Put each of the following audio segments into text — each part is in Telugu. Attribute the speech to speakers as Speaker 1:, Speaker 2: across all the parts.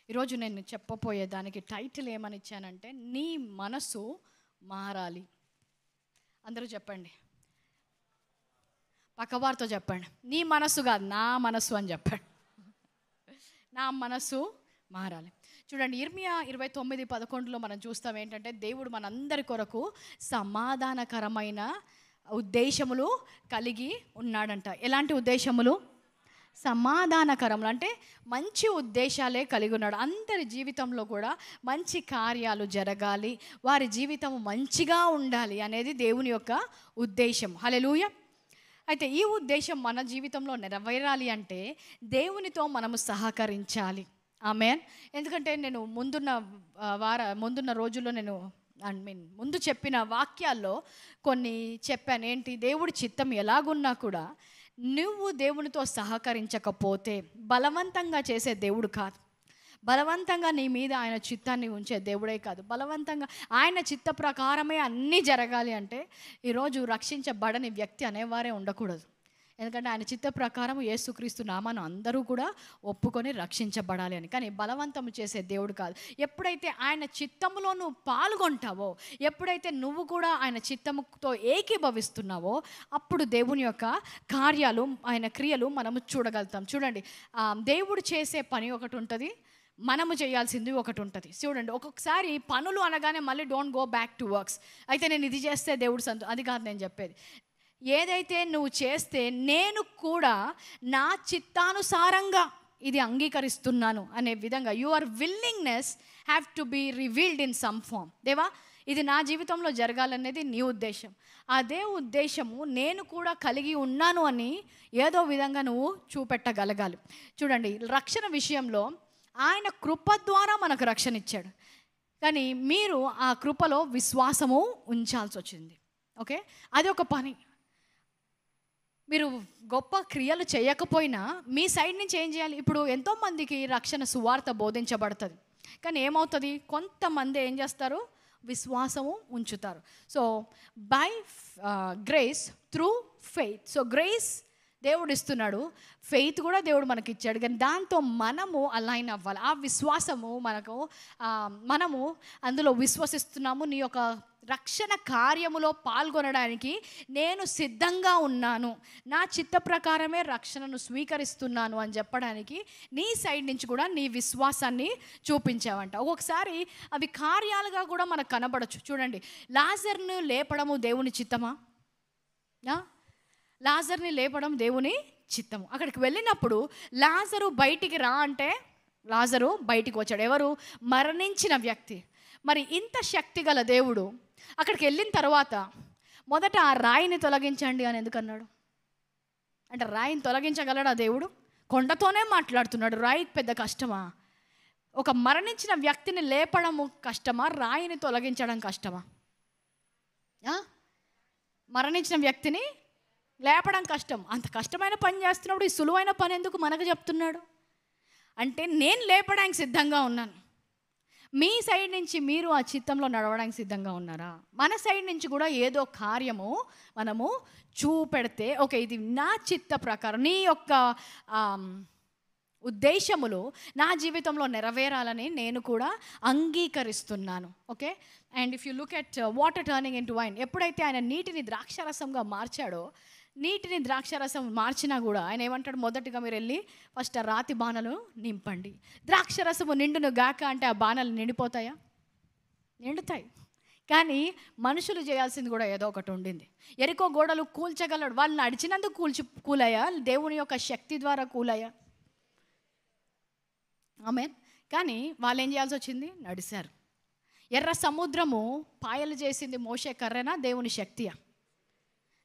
Speaker 1: ఈరోజు నేను చెప్పబోయే దానికి టైటిల్ ఏమని ఇచ్చానంటే, నీ మనసు మారాలి. అందరూ చెప్పండి, పక్కవారితో చెప్పండి. నీ మనసు కాదు, నా మనసు అని చెప్పండి. నా మనసు మారాలి. చూడండి, ఇర్మియా 29:11 మనం చూస్తాం ఏంటంటే, దేవుడు మనందరి కొరకు సమాధానకరమైన ఉద్దేశములు కలిగి ఉన్నాడంట. ఎలాంటి ఉద్దేశములు? సమాధానకరములు, అంటే మంచి ఉద్దేశాలే కలిగి ఉన్నాడు. అందరి జీవితంలో కూడా మంచి కార్యాలు జరగాలి, వారి జీవితం మంచిగా ఉండాలి అనేది దేవుని యొక్క ఉద్దేశం. హల్లెలూయా. అయితే ఈ ఉద్దేశం మన జీవితంలో నెరవేరాలి అంటే దేవునితో మనము సహకరించాలి. ఆమేన్. ఎందుకంటే నేను ముందున్న రోజుల్లో నేను ముందు చెప్పిన వాక్యాల్లో కొన్ని చెప్పాను. ఏంటి? దేవుడి చిత్తం ఎలాగున్నా కూడా నువ్వు దేవునితో సహకరించకపోతే బలవంతంగా చేసే దేవుడు కాదు. బలవంతంగా నీ మీద ఆయన చిత్తాన్ని ఉంచే దేవుడే కాదు. బలవంతంగా ఆయన చిత్త ప్రకారమే అన్నీ జరగాలి అంటే ఈరోజు రక్షించబడని వ్యక్తి అనేవారే ఉండకూడదు. ఎందుకంటే ఆయన చిత్త ప్రకారం యేసుక్రీస్తు నామాను అందరూ కూడా ఒప్పుకొని రక్షించబడాలి అని. కానీ బలవంతం చేసే దేవుడు కాదు. ఎప్పుడైతే ఆయన చిత్తములో నువ్వు పాల్గొంటావో, ఎప్పుడైతే నువ్వు కూడా ఆయన చిత్తముతో ఏకీభవిస్తున్నావో, అప్పుడు దేవుని యొక్క కార్యాలు, ఆయన క్రియలు మనము చూడగలుగుతాం. చూడండి, దేవుడు చేసే పని ఒకటి ఉంటుంది, మనము చేయాల్సింది ఒకటి ఉంటుంది. చూడండి, ఒక్కొక్కసారి పనులు అనగానే మళ్ళీ don't go back to works. అయితే నేను ఇది చేస్తే దేవుడు అది కాదు నేను చెప్పేది. ఏదైతే నువ్వు చేస్తే నేను కూడా నా చిత్తానుసారంగా ఇది అంగీకరిస్తున్నాను అనే విధంగా your willingness have to be revealed in some form. దేవా, ఇది నా జీవితంలో జరగాలనేది నీ ఉద్దేశం. అదే ఉద్దేశము నేను కూడా కలిగి ఉన్నాను అని ఏదో విధంగా నువ్వు చూపెట్టగలగాలి. చూడండి, రక్షణ విషయంలో ఆయన కృప ద్వారా మనకు రక్షణ ఇచ్చాడు. కానీ మీరు ఆ కృపలో విశ్వాసము ఉంచాల్సి వచ్చింది. ఓకే, అది ఒక పని. మీరు గొప్ప క్రియలు చేయకపోయినా మీ సైడ్ నుంచి ఏం చేయాలి? ఇప్పుడు ఎంతోమందికి రక్షణ సువార్త బోధించబడుతుంది, కానీ ఏమవుతుంది? కొంతమంది ఏం చేస్తారు? విశ్వాసము ఉంచుతారు. So by grace through faith. So grace దేవుడు ఇస్తున్నాడు, ఫెయిత్ కూడా దేవుడు మనకి ఇచ్చాడు. కానీ దాంతో మనము అలైన్ అవ్వాలి. ఆ విశ్వాసము మనము అందులో విశ్వసిస్తున్నాము. నీ యొక్క రక్షణ కార్యములో పాల్గొనడానికి నేను సిద్ధంగా ఉన్నాను, నా చిత్త ప్రకారమే రక్షణను స్వీకరిస్తున్నాను అని చెప్పడానికి నీ సైడ్ నుంచి కూడా నీ విశ్వాసాన్ని చూపించావంట. ఒక్కొక్కసారి అవి కార్యాలుగా కూడా మనకు కనబడచ్చు. చూడండి, లాజర్ను లేపడము దేవుని చిత్తమా? లాజర్ని లేపడం దేవుని చిత్తము. అక్కడికి వెళ్ళినప్పుడు లాజరు బయటికి రా అంటే లాజరు బయటికి వచ్చాడు. ఎవరు? మరణించిన వ్యక్తి. మరి ఇంత శక్తి గల దేవుడు అక్కడికి వెళ్ళిన తర్వాత మొదట ఆ రాయిని తొలగించండి అని ఎందుకు అన్నాడు? అంటే రాయిని తొలగించగలడా దేవుడు? కొండతోనే మాట్లాడుతున్నాడు. రాయికి పెద్ద కష్టమా? ఒక మరణించిన వ్యక్తిని లేపడము కష్టమా? రాయిని తొలగించడం కష్టమా? మరణించిన వ్యక్తిని లేపడం కష్టం. అంత కష్టమైన పని చేస్తున్నప్పుడు ఈ సులువైన పని ఎందుకు మనకు చెప్తున్నాడు? అంటే నేను లేపడానికి సిద్ధంగా ఉన్నాను. మీ సైడ్ నుంచి మీరు ఆ చిత్తంలో నడవడానికి సిద్ధంగా ఉన్నారా? మన సైడ్ నుంచి కూడా ఏదో కార్యము మనము చూపెడితే, ఓకే ఇది నా చిత్త ప్రకారం, నీ యొక్క ఉద్దేశములు నా జీవితంలో నెరవేరాలని నేను కూడా అంగీకరిస్తున్నాను. Okay, and if you look at water turning in to wine, ఎప్పుడైతే ఆయన నీటిని ద్రాక్షరసంగా మార్చాడో, నీటిని ద్రాక్షరసం మార్చినా కూడా ఆయన ఏమంటాడు? మొదటిగా మీరు వెళ్ళి ఫస్ట్ ఆ రాతి బాణలు నింపండి. ద్రాక్షరసము నిండును గాక అంటే ఆ బాణలు నిండిపోతాయా? నిండుతాయి. కానీ మనుషులు చేయాల్సింది కూడా ఏదో ఒకటి ఉండింది. ఎరికో గోడలు కూల్చగలడు, వాళ్ళు నడిచినందుకు కూలయ్యా? దేవుని యొక్క శక్తి ద్వారా కూలయ్యా? ఆమేన్. కానీ వాళ్ళు ఏం చేయాల్సి వచ్చింది? నడిచారు. ఎర్ర సముద్రము పాయలు చేసింది మోషే కర్రెనా దేవుని శక్తియా?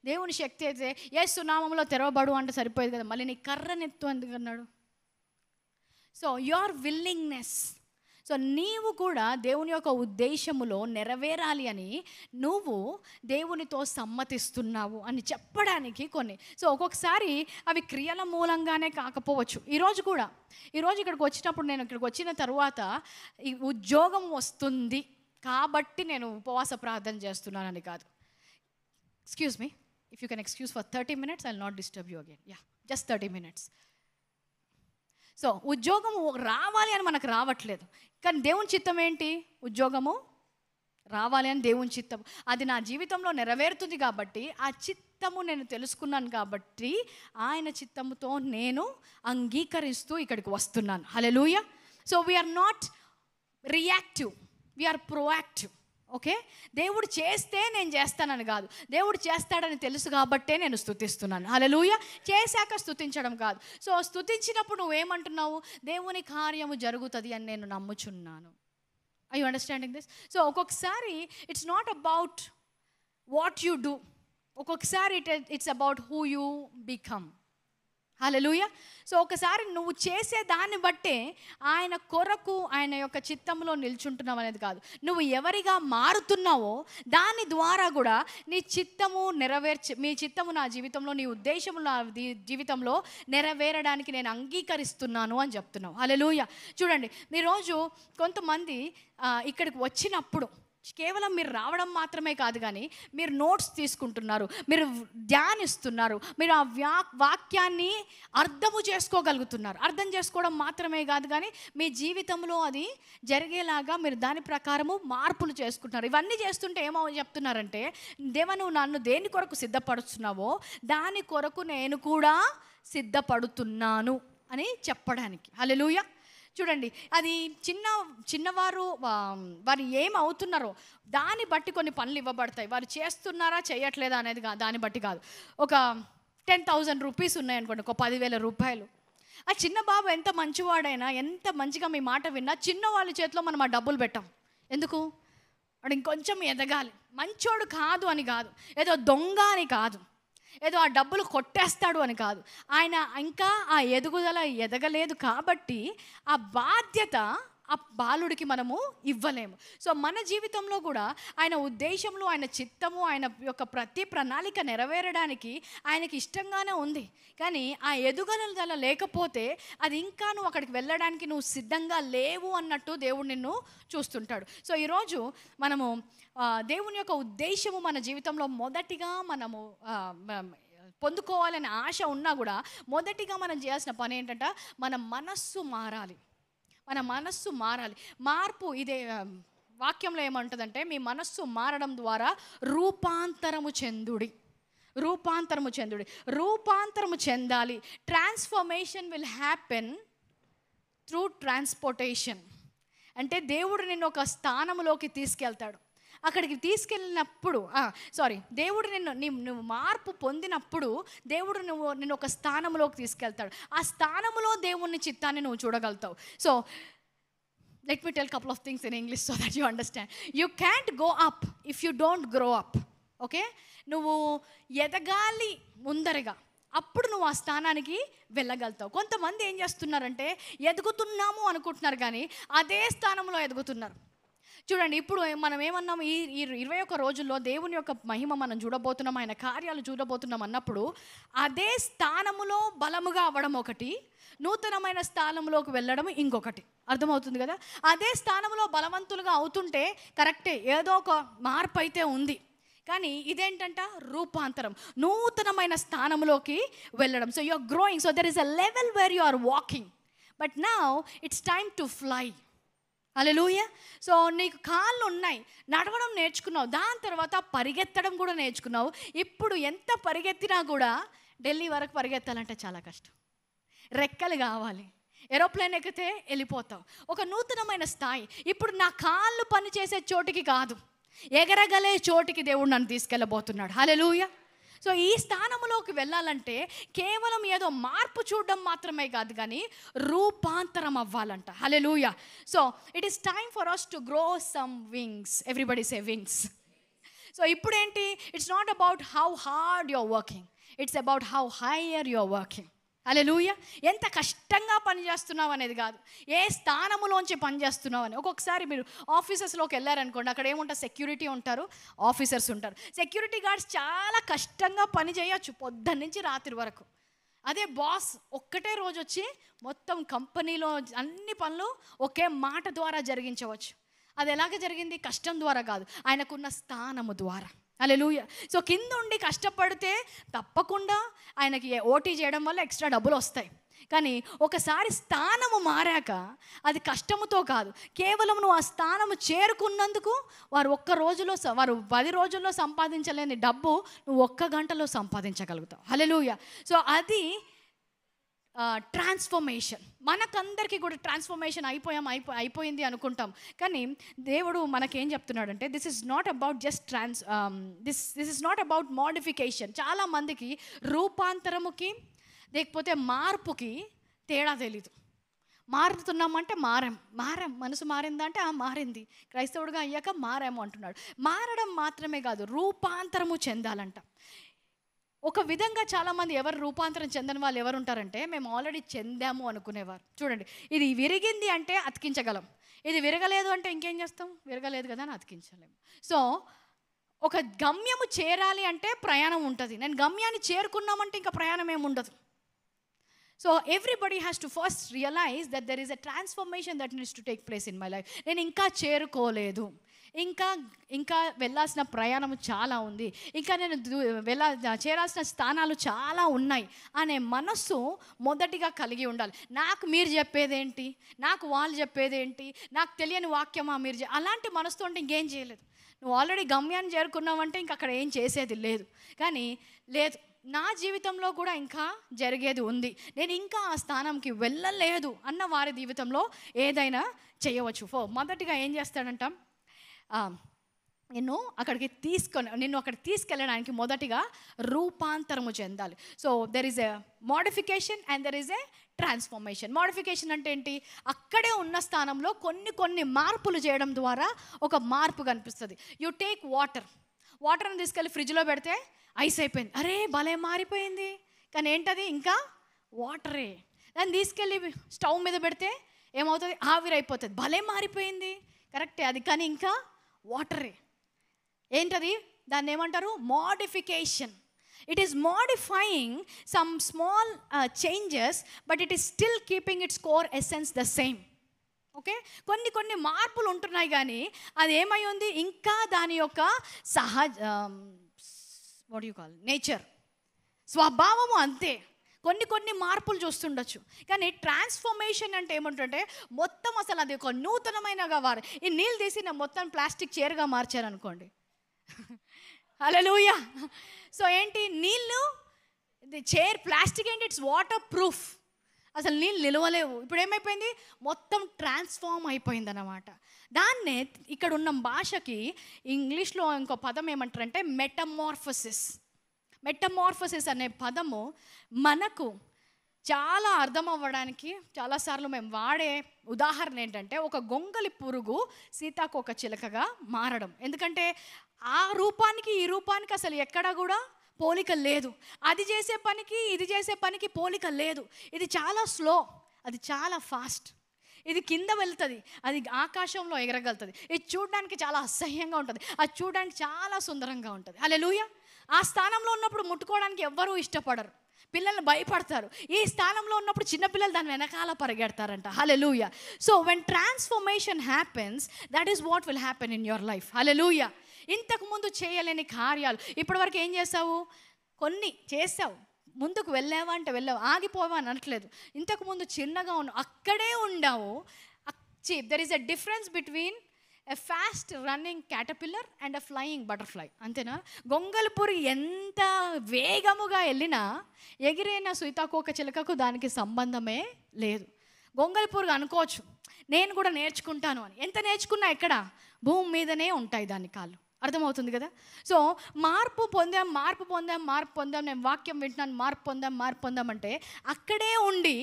Speaker 1: దేవుని శక్తి అయితే యేసు నామములో తెరవబడు అంటే సరిపోయేది కదా, మళ్ళీ నీ కర్రనెత్తు ఎందుకన్నాడు? So your willingness. సో నీవు కూడా దేవుని యొక్క ఉద్దేశములో నెరవేరాలి అని నువ్వు దేవునితో సమ్మతిస్తున్నావు అని చెప్పడానికి కొన్ని. సో ఒక్కొక్కసారి అవి క్రియల మూలంగానే కాకపోవచ్చు. ఈరోజు ఇక్కడికి వచ్చినప్పుడు, నేను ఇక్కడికి వచ్చిన తర్వాత ఈ ఉద్యోగం వస్తుంది కాబట్టి నేను ఉపవాస ప్రార్థన చేస్తున్నానని కాదు. Excuse me, if you can excuse for 30 minutes, I will not disturb you again. Yeah, just 30 minutes. So ఉద్యోగము రావాలి అని మనకు రావట్లేదు, కానీ దేవుని చిత్తం ఏంటి? ఉద్యోగము రావాలి అని దేవుని చిత్తం. అది నా జీవితంలో నెరవేరుతుంది కాబట్టి ఆ చిత్తము నేను తెలుసుకున్నాను కాబట్టి ఆయన చిత్తముతో నేను అంగీకరిస్తూ ఇక్కడికి వస్తున్నాను. Hallelujah. So we're not reactive, we're proactive. Okay, దేవుడు చేస్తే నేను చేస్తానని కాదు, దేవుడు చేస్తాడని తెలుసు కాబట్టే నేను స్తుతిస్తున్నాను. హల్లెలూయా. చేశాక స్తుతించడం కాదు. సో స్తుతించినప్పుడు నువ్వేమంటున్నావు? దేవుని కార్యము జరుగుతుంది అని నేను నమ్ముచున్నాను. Are you understanding this? So ఒక్కొక్కసారి it's not about what you do, ఒక్కొక్కసారి it's about who you become. Hallelujah. So ఒకసారి నువ్వు చేసే దాన్ని బట్టే ఆయన కొరకు ఆయన యొక్క చిత్తంలో నిల్చుంటున్నావు అనేది కాదు, నువ్వు ఎవరిగా మారుతున్నావో దాని ద్వారా కూడా నీ చిత్తము మీ చిత్తము నా జీవితంలో, నీ ఉద్దేశము నా జీవితంలో నెరవేరడానికి నేను అంగీకరిస్తున్నాను అని చెప్తున్నావు. హల్లెలూయా. చూడండి, ఈరోజు కొంతమంది ఇక్కడికి వచ్చినప్పుడు కేవలం మీరు రావడం మాత్రమే కాదు, కానీ మీరు నోట్స్ తీసుకుంటున్నారు, మీరు ధ్యానిస్తున్నారు, మీరు ఆ వాక్యాన్ని అర్థము చేసుకోగలుగుతున్నారు. అర్థం చేసుకోవడం మాత్రమే కాదు, కానీ మీ జీవితంలో అది జరిగేలాగా మీరు దాని ప్రకారము మార్పులు చేసుకుంటున్నారు. ఇవన్నీ చేస్తుంటే ఏమో చెప్తున్నారంటే, దేవా నువ్వు నన్ను దేని కొరకు సిద్ధపడుతున్నావో దాని కొరకు నేను కూడా సిద్ధపడుతున్నాను అని చెప్పడానికి. హల్లెలూయా. చూడండి, అది చిన్నవారు వారు ఏమవుతున్నారో దాన్ని బట్టి కొన్ని పనులు ఇవ్వబడతాయి. వారు చేస్తున్నారా చేయట్లేదా అనేది దాన్ని బట్టి కాదు. ఒక 10,000 రూపీస్ ఉన్నాయనుకోండి, ఒక 10,000 రూపాయలు. ఆ చిన్న బాబు ఎంత మంచివాడైనా, ఎంత మంచిగా మీ మాట విన్నా, చిన్న వాళ్ళ చేతిలో మనం ఆ డబ్బులు పెట్టాం. ఎందుకు? వాడు ఇంకొంచెం ఎదగాలి. మంచోడు కాదు అని కాదు, ఏదో దొంగ అని కాదు, ఏదో ఆ డబ్బులు కొట్టేస్తాడు అని కాదు. ఆయన ఇంకా ఆ ఎదుగుదల ఎదగలేదు కాబట్టి ఆ బాధ్యత ఆ బాలుడికి మనము ఇవ్వలేము. సో మన జీవితంలో కూడా ఆయన ఉద్దేశంలో, ఆయన చిత్తము, ఆయన యొక్క ప్రతి ప్రణాళిక నెరవేరడానికి ఆయనకి ఇష్టంగానే ఉంది. కానీ ఆ ఎదుగుదల లేకపోతే అది ఇంకా నువ్వు అక్కడికి వెళ్ళడానికి నువ్వు సిద్ధంగా లేవు అన్నట్టు దేవుడు నిన్ను చూస్తుంటాడు. సో ఈరోజు మనము దేవుని యొక్క ఉద్దేశము మన జీవితంలో మొదటిగా మనము పొందుకోవాలనే ఆశ ఉన్నా కూడా మొదటిగా మనం చేయాల్సిన పని ఏంటంటే మన మనస్సు మారాలి. మన మనస్సు మారాలి. మార్పు ఇదే వాక్యంలో ఏమంటుందంటే, మీ మనస్సు మారడం ద్వారా రూపాంతరము చెందుడి. రూపాంతరము చెందాలి. Transformation will happen through transportation. అంటే దేవుడు నిన్ను ఒక స్థానంలోకి తీసుకెళ్తాడు. అక్కడికి తీసుకెళ్ళినప్పుడు దేవుడు నువ్వు మార్పు పొందినప్పుడు దేవుడు నిన్ను ఒక స్థానంలోకి తీసుకెళ్తాడు. ఆ స్థానంలో దేవుని చిత్తాన్ని నువ్వు చూడగలుగుతావు. So let me tell a couple of things in English so that you understand. You can't go up if you don't grow up. Okay? నువ్వు ఎదగాలి ముందరగా, అప్పుడు నువ్వు ఆ స్థానానికి వెళ్ళగలుగుతావు. కొంతమంది ఏం చేస్తున్నారంటే ఎదుగుతున్నాము అనుకుంటున్నారు, కానీ అదే స్థానంలో ఎదుగుతున్నారు. చూడండి, ఇప్పుడు మనం ఏమన్నాము, ఈ 21 రోజుల్లో దేవుని యొక్క మహిమ మనం చూడబోతున్నాం, ఆయన కార్యాలు చూడబోతున్నాం అన్నప్పుడు అదే స్థానములో బలముగా అవ్వడం ఒకటి, నూతనమైన స్థానంలోకి వెళ్ళడం ఇంకొకటి. అర్థమవుతుంది కదా? అదే స్థానంలో బలవంతులుగా అవుతుంటే కరెక్టే, ఏదో ఒక మార్పు అయితే ఉంది. కానీ ఇదేంటంట? రూపాంతరం, నూతనమైన స్థానంలోకి వెళ్ళడం. So you are growing. So there is a level where you are walking, but now it's time to fly. Hallelujah. So నీకు కాళ్ళు ఉన్నాయి, నడవడం నేర్చుకున్నావు, దాని తర్వాత పరిగెత్తడం కూడా నేర్చుకున్నావు. ఇప్పుడు ఎంత పరిగెత్తినా కూడా ఢిల్లీ వరకు పరిగెత్తాలంటే చాలా కష్టం. రెక్కలు కావాలి. ఏరోప్లేన్ ఎక్కితే వెళ్ళిపోతావు. ఒక నూతనమైన స్థాయి. ఇప్పుడు నా కాళ్ళు పనిచేసే చోటికి కాదు, ఎగరగలే చోటికి దేవుడు నన్ను తీసుకెళ్ళబోతున్నాడు. హల్లెలూయా. సో ఈ స్థానంలోకి వెళ్ళాలంటే కేవలం ఏదో మార్పు చూడడం మాత్రమే కాదు, కానీ రూపాంతరం అవ్వాలంట. Hallelujah. So it is time for us to grow some wings. Everybody say wings. So ఇప్పుడు ఏంటి? It's not about how hard you are working, it's about how higher you are working. Hallelujah. ఎంత కష్టంగా పనిచేస్తున్నావు అనేది కాదు, ఏ స్థానములోంచి పనిచేస్తున్నావు అని. ఒక్కొక్కసారి మీరు ఆఫీసెస్లోకి వెళ్ళారనుకోండి, అక్కడ ఏముంటారు? సెక్యూరిటీ ఉంటారు, ఆఫీసర్స్ ఉంటారు. సెక్యూరిటీ గార్డ్స్ చాలా కష్టంగా పని చేయొచ్చు పొద్దున్న నుంచి రాత్రి వరకు. అదే బాస్ ఒక్కటే రోజు వచ్చి మొత్తం కంపెనీలో అన్ని పనులు ఒకే మాట ద్వారా జరిగించవచ్చు. అది ఎలాగ జరిగింది? కష్టం ద్వారా కాదు, ఆయనకున్న స్థానము ద్వారా. హల్లెలూయా. సో కింద ఉండి కష్టపడితే తప్పకుండా ఆయనకి ఓటీ చేయడం వల్ల ఎక్స్ట్రా డబ్బులు వస్తాయి. కానీ ఒకసారి స్థానము మారాక అది కష్టముతో కాదు, కేవలం నువ్వు ఆ స్థానము చేరుకున్నందుకు వారు వారు 10 రోజుల్లో సంపాదించలేని డబ్బు నువ్వు 1 గంటలో సంపాదించగలుగుతావు. హల్లెలూయా. సో అది ట్రాన్స్ఫర్మేషన్. మనకందరికీ కూడా ట్రాన్స్ఫర్మేషన్ అయిపోయింది అనుకుంటాం, కానీ దేవుడు మనకేం చెప్తున్నాడంటే this is not about just this is not about modification. చాలామందికి రూపాంతరముకి లేకపోతే మార్పుకి తేడా తెలీదు. మారుతున్నామంటే మారాం మనసు మారిందంటే మారింది, క్రైస్తవుడిగా అయ్యాక మారాము అంటున్నాడు. మారడం మాత్రమే కాదు, రూపాంతరము చెందాలంట. ఒక విధంగా చాలామంది ఎవరు రూపాంతరం చెందని వాళ్ళు ఎవరు ఉంటారంటే మేము ఆల్రెడీ చెందాము అనుకునేవారు. చూడండి, ఇది విరిగింది అంటే అతికించగలం, ఇది విరగలేదు అంటే ఇంకేం చేస్తాం, విరగలేదు కదా అని అతికించలేము. సో ఒక గమ్యము చేరాలి అంటే ప్రయాణం ఉంటుంది. నేను గమ్యాన్ని చేరుకున్నామంటే ఇంకా ప్రయాణం ఏమి ఉండదు. So everybody has to first realise that there is a transformation that needs to take place in my life. నేను ఇంకా చేరుకోలేదు, ఇంకా వెళ్ళాల్సిన ప్రయాణం చాలా ఉంది, ఇంకా నేను చేరాల్సిన స్థానాలు చాలా ఉన్నాయి అనే మనస్సు మొదటిగా కలిగి ఉండాలి. నాకు మీరు చెప్పేదేంటి, నాకు వాళ్ళు చెప్పేదేంటి, నాకు తెలియని వాక్యమా మీరు అలాంటి మనసుతో ఉంటే ఇంకేం చేయలేదు. నువ్వు ఆల్రెడీ గమ్యాన్ని చేరుకున్నావంటే ఇంక అక్కడ ఏం చేసేది లేదు. కానీ లేదు, నా జీవితంలో కూడా ఇంకా జరిగేది ఉంది, నేను ఇంకా ఆ స్థానంకి వెళ్ళలేదు అన్న వారి జీవితంలో ఏదైనా చేయవచ్చు. మొదటిగా ఏం చేస్తాడంట, నిన్ను అక్కడికి తీసుకెళ్ళడానికి మొదటిగా రూపాంతరము చెందాలి. So there is a modification and there is a transformation. Modification అంటే ఏంటి, అక్కడే ఉన్న స్థానంలో కొన్ని మార్పులు చేయడం ద్వారా ఒక మార్పు కనిపిస్తుంది. యు టేక్ వాటర్ని తీసుకెళ్ళి ఫ్రిడ్జ్లో పెడితే ఐస్ అయిపోయింది, అరే భలే మారిపోయింది, కానీ ఏంటది ఇంకా వాటరే. దాన్ని తీసుకెళ్ళి స్టవ్ మీద పెడితే ఏమవుతుంది, ఆవిరైపోతుంది, భలే మారిపోయింది, కరెక్టే అది, కానీ ఇంకా వాటరే. ఏంటది, దాన్ని ఏమంటారు, modification. It is modifying some small changes but it is still keeping it's core essence the same. Okay, కొన్ని మార్పులు ఉంటున్నాయి కానీ అది ఏమై ఉంది, ఇంకా దాని యొక్క నేచర్, స్వభావము అంతే. కొన్ని మార్పులు చూస్తుండొచ్చు, కానీ ట్రాన్స్ఫర్మేషన్ అంటే ఏమంటుంటే మొత్తం అసలు అది ఒక నూతనమైనగా ఈ నీళ్ళు తీసి నా మొత్తం ప్లాస్టిక్ చైర్గా మార్చారనుకోండి. హల్లెలూయా. సో ఏంటి, నీళ్ళు చైర్ ప్లాస్టిక్ ఏంటి, ఇట్స్ వాటర్ ప్రూఫ్, అసలు నీళ్ళు నిలవలేవు. ఇప్పుడు ఏమైపోయింది, మొత్తం ట్రాన్స్ఫార్మ్ అయిపోయింది అన్నమాట. దాన్నే ఇక్కడ ఉన్న భాషకి ఇంగ్లీష్లో ఇంకో పదం ఏమంటారంటే మెటమార్ఫసిస్ అనే పదము మనకు చాలా అర్థం అవ్వడానికి చాలాసార్లు మేము వాడే ఉదాహరణ ఏంటంటే ఒక గొంగలి పురుగు సీతాకోక చిలుకగా మారడం. ఎందుకంటే ఆ రూపానికి ఈ రూపానికి అసలు ఎక్కడా కూడా పోలిక లేదు. అది చేసే పనికి ఇది చేసే పనికి పోలిక లేదు. ఇది చాలా స్లో, అది చాలా ఫాస్ట్. ఇది కింద వెళ్తుంది, అది ఆకాశంలో ఎగరగలుగుతుంది. ఇది చూడడానికి చాలా అసహ్యంగా ఉంటుంది, అది చూడడానికి చాలా సుందరంగా ఉంటుంది. హల్లెలూయా. ఆ స్థానంలో ఉన్నప్పుడు ముట్టుకోవడానికి ఎవ్వరూ ఇష్టపడరు, పిల్లల్ని భయపడతారు. ఈ స్థానంలో ఉన్నప్పుడు చిన్నపిల్లలు దాని వెనకాల పరిగెడతారంట. Hallelujah. So when transformation happens, that is what will happen in your life. Hallelujah. ఇంతకుముందు చేయలేని కార్యాలు ఇప్పటివరకు ఏం చేసావు, కొన్ని చేసావు, ముందుకు వెళ్ళావా అంటే వెళ్ళావు, ఆగిపోవా అని అనట్లేదు. ఇంతకుముందు చిన్నగా ఉన్నావు, అక్కడే ఉండావు. There is a difference between a fast running caterpillar and a flying butterfly. అంతేనా? గొంగళిపురి ఎంత వేగముగా వెళ్ళినా ఎగిరైన సీతాకోక చిలుకకు దానికి సంబంధమే లేదు. గొంగళిపురుగు అనుకోవచ్చు నేను కూడా నేర్చుకుంటాను అని, ఎంత నేర్చుకున్నా ఎక్కడ, భూమి మీదనే ఉంటాయి దాని కాళ్ళు. అర్థమవుతుంది కదా? సో మార్పు పొందాం, నేను వాక్యం వింటున్నాను, మార్పు పొందామంటే అక్కడే ఉండి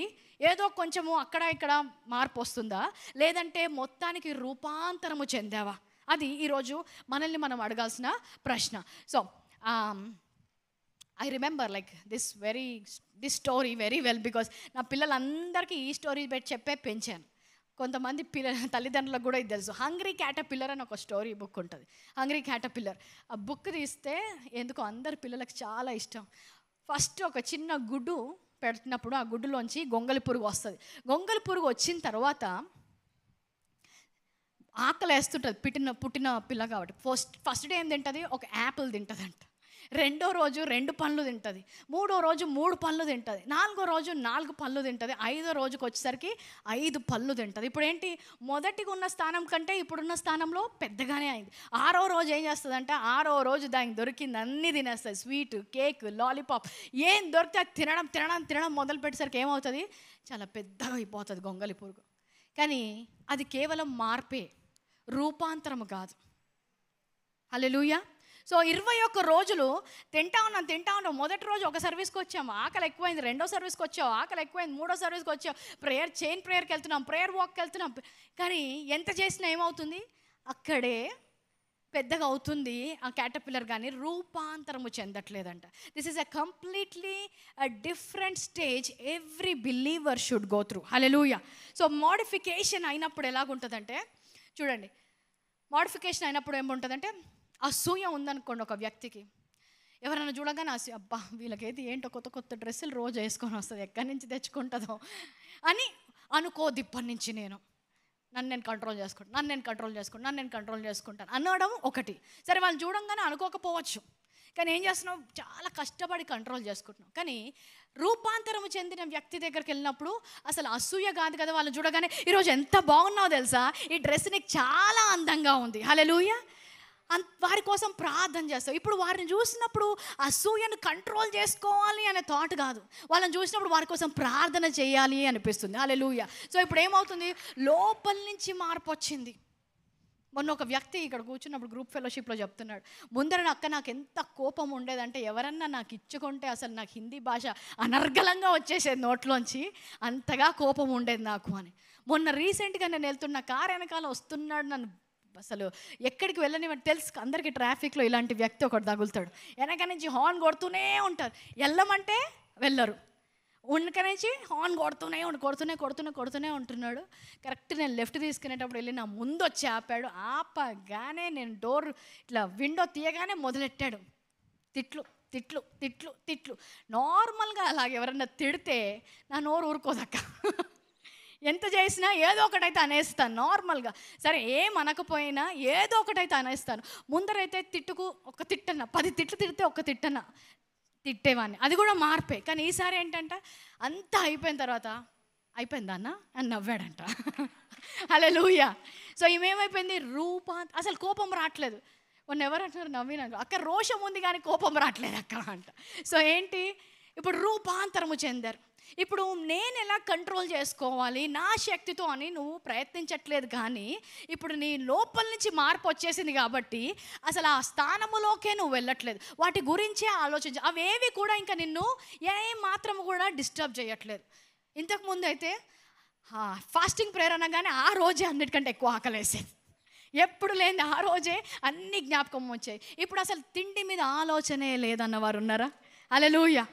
Speaker 1: ఏదో కొంచెము అక్కడ ఇక్కడ మార్పు వస్తుందా, లేదంటే మొత్తానికి రూపాంతరము చెందావా? అది ఈరోజు మనల్ని మనం అడగాల్సిన ప్రశ్న. So I remember like this story very well, because నా పిల్లలందరికీ ఈ స్టోరీ చెప్పే పెంచాను. కొంతమంది తల్లిదండ్రులకు కూడా ఇది తెలుసు. హంగ్రీ క్యాటర్పిల్లర్ అని ఒక స్టోరీ బుక్ ఉంటుంది, హంగ్రీ క్యాటర్పిల్లర్. ఆ బుక్ తీస్తే ఎందుకో అందరి పిల్లలకు చాలా ఇష్టం. ఫస్ట్ ఒక చిన్న గుడ్డు పెడుతున్నప్పుడు ఆ గుడ్డులోంచి గొంగలి పురుగు వస్తుంది. గొంగలి పురుగు వచ్చిన తర్వాత ఆకలి వేస్తుంటుంది పుట్టిన పిల్ల కాబట్టి ఫస్ట్ డే ఏం తింటుంది, ఒక యాపిల్ తింటుందంట. రెండో రోజు 2 పండ్లు తింటుంది, మూడో రోజు 3 పండ్లు తింటుంది, నాలుగో రోజు 4 పండ్లు తింటుంది, ఐదో రోజుకి వచ్చేసరికి 5 పళ్ళు తింటుంది. ఇప్పుడు ఏంటి, మొదటిగా ఉన్న స్థానం కంటే ఇప్పుడున్న స్థానంలో పెద్దగానే అయింది. ఆరో రోజు ఏం చేస్తుందంటే, ఆరో రోజు దానికి దొరికింది అన్నీ తినేస్తుంది. స్వీట్, కేక్, లాలీపాప్ ఏం దొరికితే అది తినడం తినడం తినడం మొదలు పెట్టేసరికి ఏమవుతుంది, చాలా పెద్దగా అయిపోతుంది గొంగలి పురుగు. కానీ అది కేవలం మార్పే, రూపాంతరము కాదు. హల్లెలూయా. సో 21 రోజులు తింటా ఉన్నాం. మొదటి రోజు ఒక సర్వీస్కి వచ్చాము, ఆకలి ఎక్కువైంది. రెండో సర్వీస్కి వచ్చావు, ఆకలి ఎక్కువైంది. మూడో సర్వీస్కి వచ్చావు, చైన్ ప్రేయర్కి వెళ్తున్నాం, ప్రేయర్ వాక్కి వెళ్తున్నాం. కానీ ఎంత చేసినా ఏమవుతుంది, అక్కడే పెద్దగా అవుతుంది ఆ క్యాటర్పిల్లర్, కానీ రూపాంతరము చెందట్లేదంట. This is a completely a different stage every believer should go through. Hallelujah. So modification అయినప్పుడు ఎలాగుంటుందంటే, చూడండి, మోడిఫికేషన్ అయినప్పుడు ఏముంటుందంటే, అసూయ ఉందనుకోండి ఒక వ్యక్తికి, ఎవరైనా చూడగానే అసూయ, అబ్బా వీళ్ళకైతే ఏంటో కొత్త కొత్త డ్రెస్సులు రోజు వేసుకొని వస్తుంది, ఎక్కడి నుంచి తెచ్చుకుంటుందో అని అనుకోద్ది. ఇప్పటి నుంచి నన్ను నేను కంట్రోల్ చేసుకుంటాను అనడం ఒకటి. సరే, వాళ్ళని చూడంగానే అనుకోకపోవచ్చు, కానీ ఏం చేస్తున్నావు, చాలా కష్టపడి కంట్రోల్ చేసుకుంటున్నావు. కానీ రూపాంతరం చెందిన వ్యక్తి దగ్గరికి వెళ్ళినప్పుడు అసలు అసూయ కాదు కదా, వాళ్ళని చూడగానే ఈరోజు ఎంత బాగున్నావు తెలుసా, ఈ డ్రెస్ నీకు చాలా అందంగా ఉంది, హల్లెలూయా, వారి కోసం ప్రార్థన చేస్తావు. ఇప్పుడు వారిని చూసినప్పుడు అసూయను కంట్రోల్ చేసుకోవాలి అనే థాట్ కాదు, వాళ్ళని చూసినప్పుడు వారి కోసం ప్రార్థన చేయాలి అనిపిస్తుంది. హల్లెలూయా. సో ఇప్పుడు ఏమవుతుంది, లోపల నుంచి మార్పు వచ్చింది. మొన్న ఒక వ్యక్తి ఇక్కడ కూర్చున్నప్పుడు గ్రూప్ ఫెలోషిప్లో చెప్తున్నాడు, ముందర అక్క నాకు ఎంత కోపం ఉండేదంటే, ఎవరన్నా నాకు ఇచ్చుకుంటే అసలు నాకు హిందీ భాష అనర్గళంగా వచ్చేసేది నోట్లోంచి, అంతగా కోపం ఉండేది నాకు అని. మొన్న రీసెంట్గా నేను వెళ్తున్న కారు వెనకాల వస్తున్నాడు, నన్ను అసలు ఎక్కడికి వెళ్ళని తెలుసు, అందరికీ ట్రాఫిక్లో ఇలాంటి వ్యక్తి ఒకటి తగులుతాడు, వెనక నుంచి హార్న్ కొడుతూనే ఉంటారు, వెళ్ళమంటే వెళ్ళరు, వెనక నుంచి హార్న్ కొడుతూనే ఉంటున్నాడు. కరెక్ట్ నేను లెఫ్ట్ తీసుకునేటప్పుడు వెళ్ళి నా ముందు వచ్చి ఆపాడు. ఆపగానే నేను డోర్ ఇట్లా విండో తీయగానే మొదలెట్టాడు తిట్లు తిట్లు తిట్లు తిట్లు. నార్మల్గా అలాగే ఎవరన్నా తిడితే నా నోరు ఊరుకోదక్క, ఎంత చేసినా ఏదో ఒకటైతే అనేస్తాను నార్మల్గా. సరే ఏమనకపోయినా ఏదో ఒకటైతే అనేస్తాను. ముందరైతే తిట్టుకు ఒక తిట్టన్న, 10 తిట్లు తిడితే ఒక తిట్టన్న తిట్టేవాడిని, అది కూడా మార్పే. కానీ ఈసారి ఏంటంటే, అంతా అయిపోయిన తర్వాత అయిపోయిందా అన్న అని నవ్వాడంట. హల్లెలూయా. సో ఏమైపోయింది, అసలు కోపం రావట్లేదు. మొన్న ఎవరు అంటున్నారు, నవ్వినాక, అక్క రోషం ఉంది కానీ కోపం రావట్లేదు అక్క అంట. సో ఏంటి, ఇప్పుడు రూపాంతరము చెందారు. ఇప్పుడు నేను ఎలా కంట్రోల్ చేసుకోవాలి నా శక్తితో అని నువ్వు ప్రయత్నించట్లేదు, కానీ ఇప్పుడు నీ లోపల నుంచి మార్పు వచ్చేసింది కాబట్టి అసలు ఆ స్థానములోకే నువ్వు వెళ్ళట్లేదు, వాటి గురించే ఆలోచించు. అవేవి కూడా ఇంకా నిన్ను ఏ మాత్రము కూడా డిస్టర్బ్ చేయట్లేదు. ఇంతకుముందు అయితే ఫాస్టింగ్ ప్రేయర్ అనగానే ఆ రోజే అన్నిటికంటే ఎక్కువ ఆకలేసేది, ఎప్పుడు లేని ఆ రోజే అన్ని జ్ఞాపకం వచ్చాయి. ఇప్పుడు అసలు తిండి మీద ఆలోచనే లేదన్న వారు ఉన్నారా? హల్లెలూయా.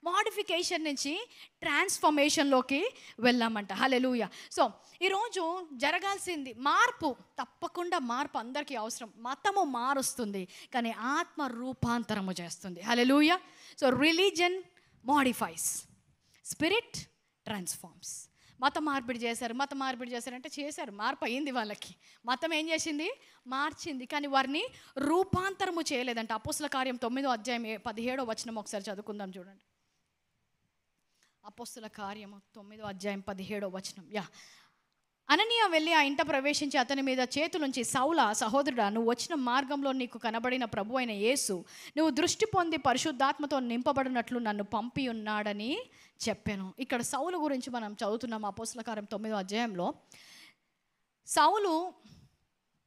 Speaker 1: మోడిఫికేషన్ నుంచి ట్రాన్స్ఫర్మేషన్లోకి వెళ్ళామంట. హల్లెలూయా. సో ఈరోజు జరగాల్సింది మార్పు, తప్పకుండా మార్పు అందరికీ అవసరం. మతము మారుస్తుంది కానీ ఆత్మ రూపాంతరము చేస్తుంది. Hallelujah. So religion modifies, spirit transforms. మతం మార్పిడి చేశారంటే చేశారు, మార్పు అయింది వాళ్ళకి. మతం ఏం చేసింది, మార్చింది, కానీ వారిని రూపాంతరము చేయలేదంట. అపోస్తల కార్యం 9వ అధ్యాయం 17వ వచనం ఒకసారి చదువుకుందాం చూడండి. అపోస్తల కార్యము 9వ అధ్యాయం 17వ వచనం. అననీయ వెళ్ళి ఆ ఇంట ప్రవేశించి అతని మీద చేతులుంచి, సౌలా సహోదరుడా, నువ్వు వచ్చిన మార్గంలో నీకు కనబడిన ప్రభు అయిన యేసు నువ్వు దృష్టి పొంది పరిశుద్ధాత్మతో నింపబడినట్లు నన్ను పంపి ఉన్నాడని చెప్పాను. ఇక్కడ సౌలు గురించి మనం చదువుతున్నాం అపోస్తల కార్యం 9వ అధ్యాయంలో. సౌలు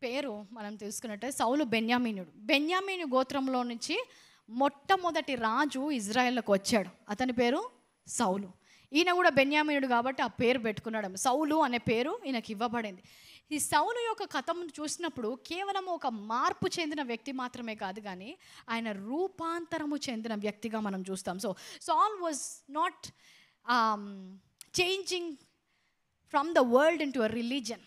Speaker 1: పేరు మనం తెలుసుకున్నట్టే, సౌలు బెన్యామీను గోత్రంలో నుంచి మొట్టమొదటి రాజు ఇజ్రాయెల్లోకి వచ్చాడు. అతని పేరు సౌలు. ఈయన కూడా బెన్యామీనుడు కాబట్టి ఆ పేరు పెట్టుకున్నాడు. సౌలు అనే పేరు ఈయనకి ఇవ్వబడింది. ఈ సౌలు యొక్క కథను చూసినప్పుడు కేవలం ఒక మార్పు చెందిన వ్యక్తి మాత్రమే కాదు, కానీ ఆయన రూపాంతరము చెందిన వ్యక్తిగా మనం చూస్తాం. So Saul was not changing from the world in to a religion.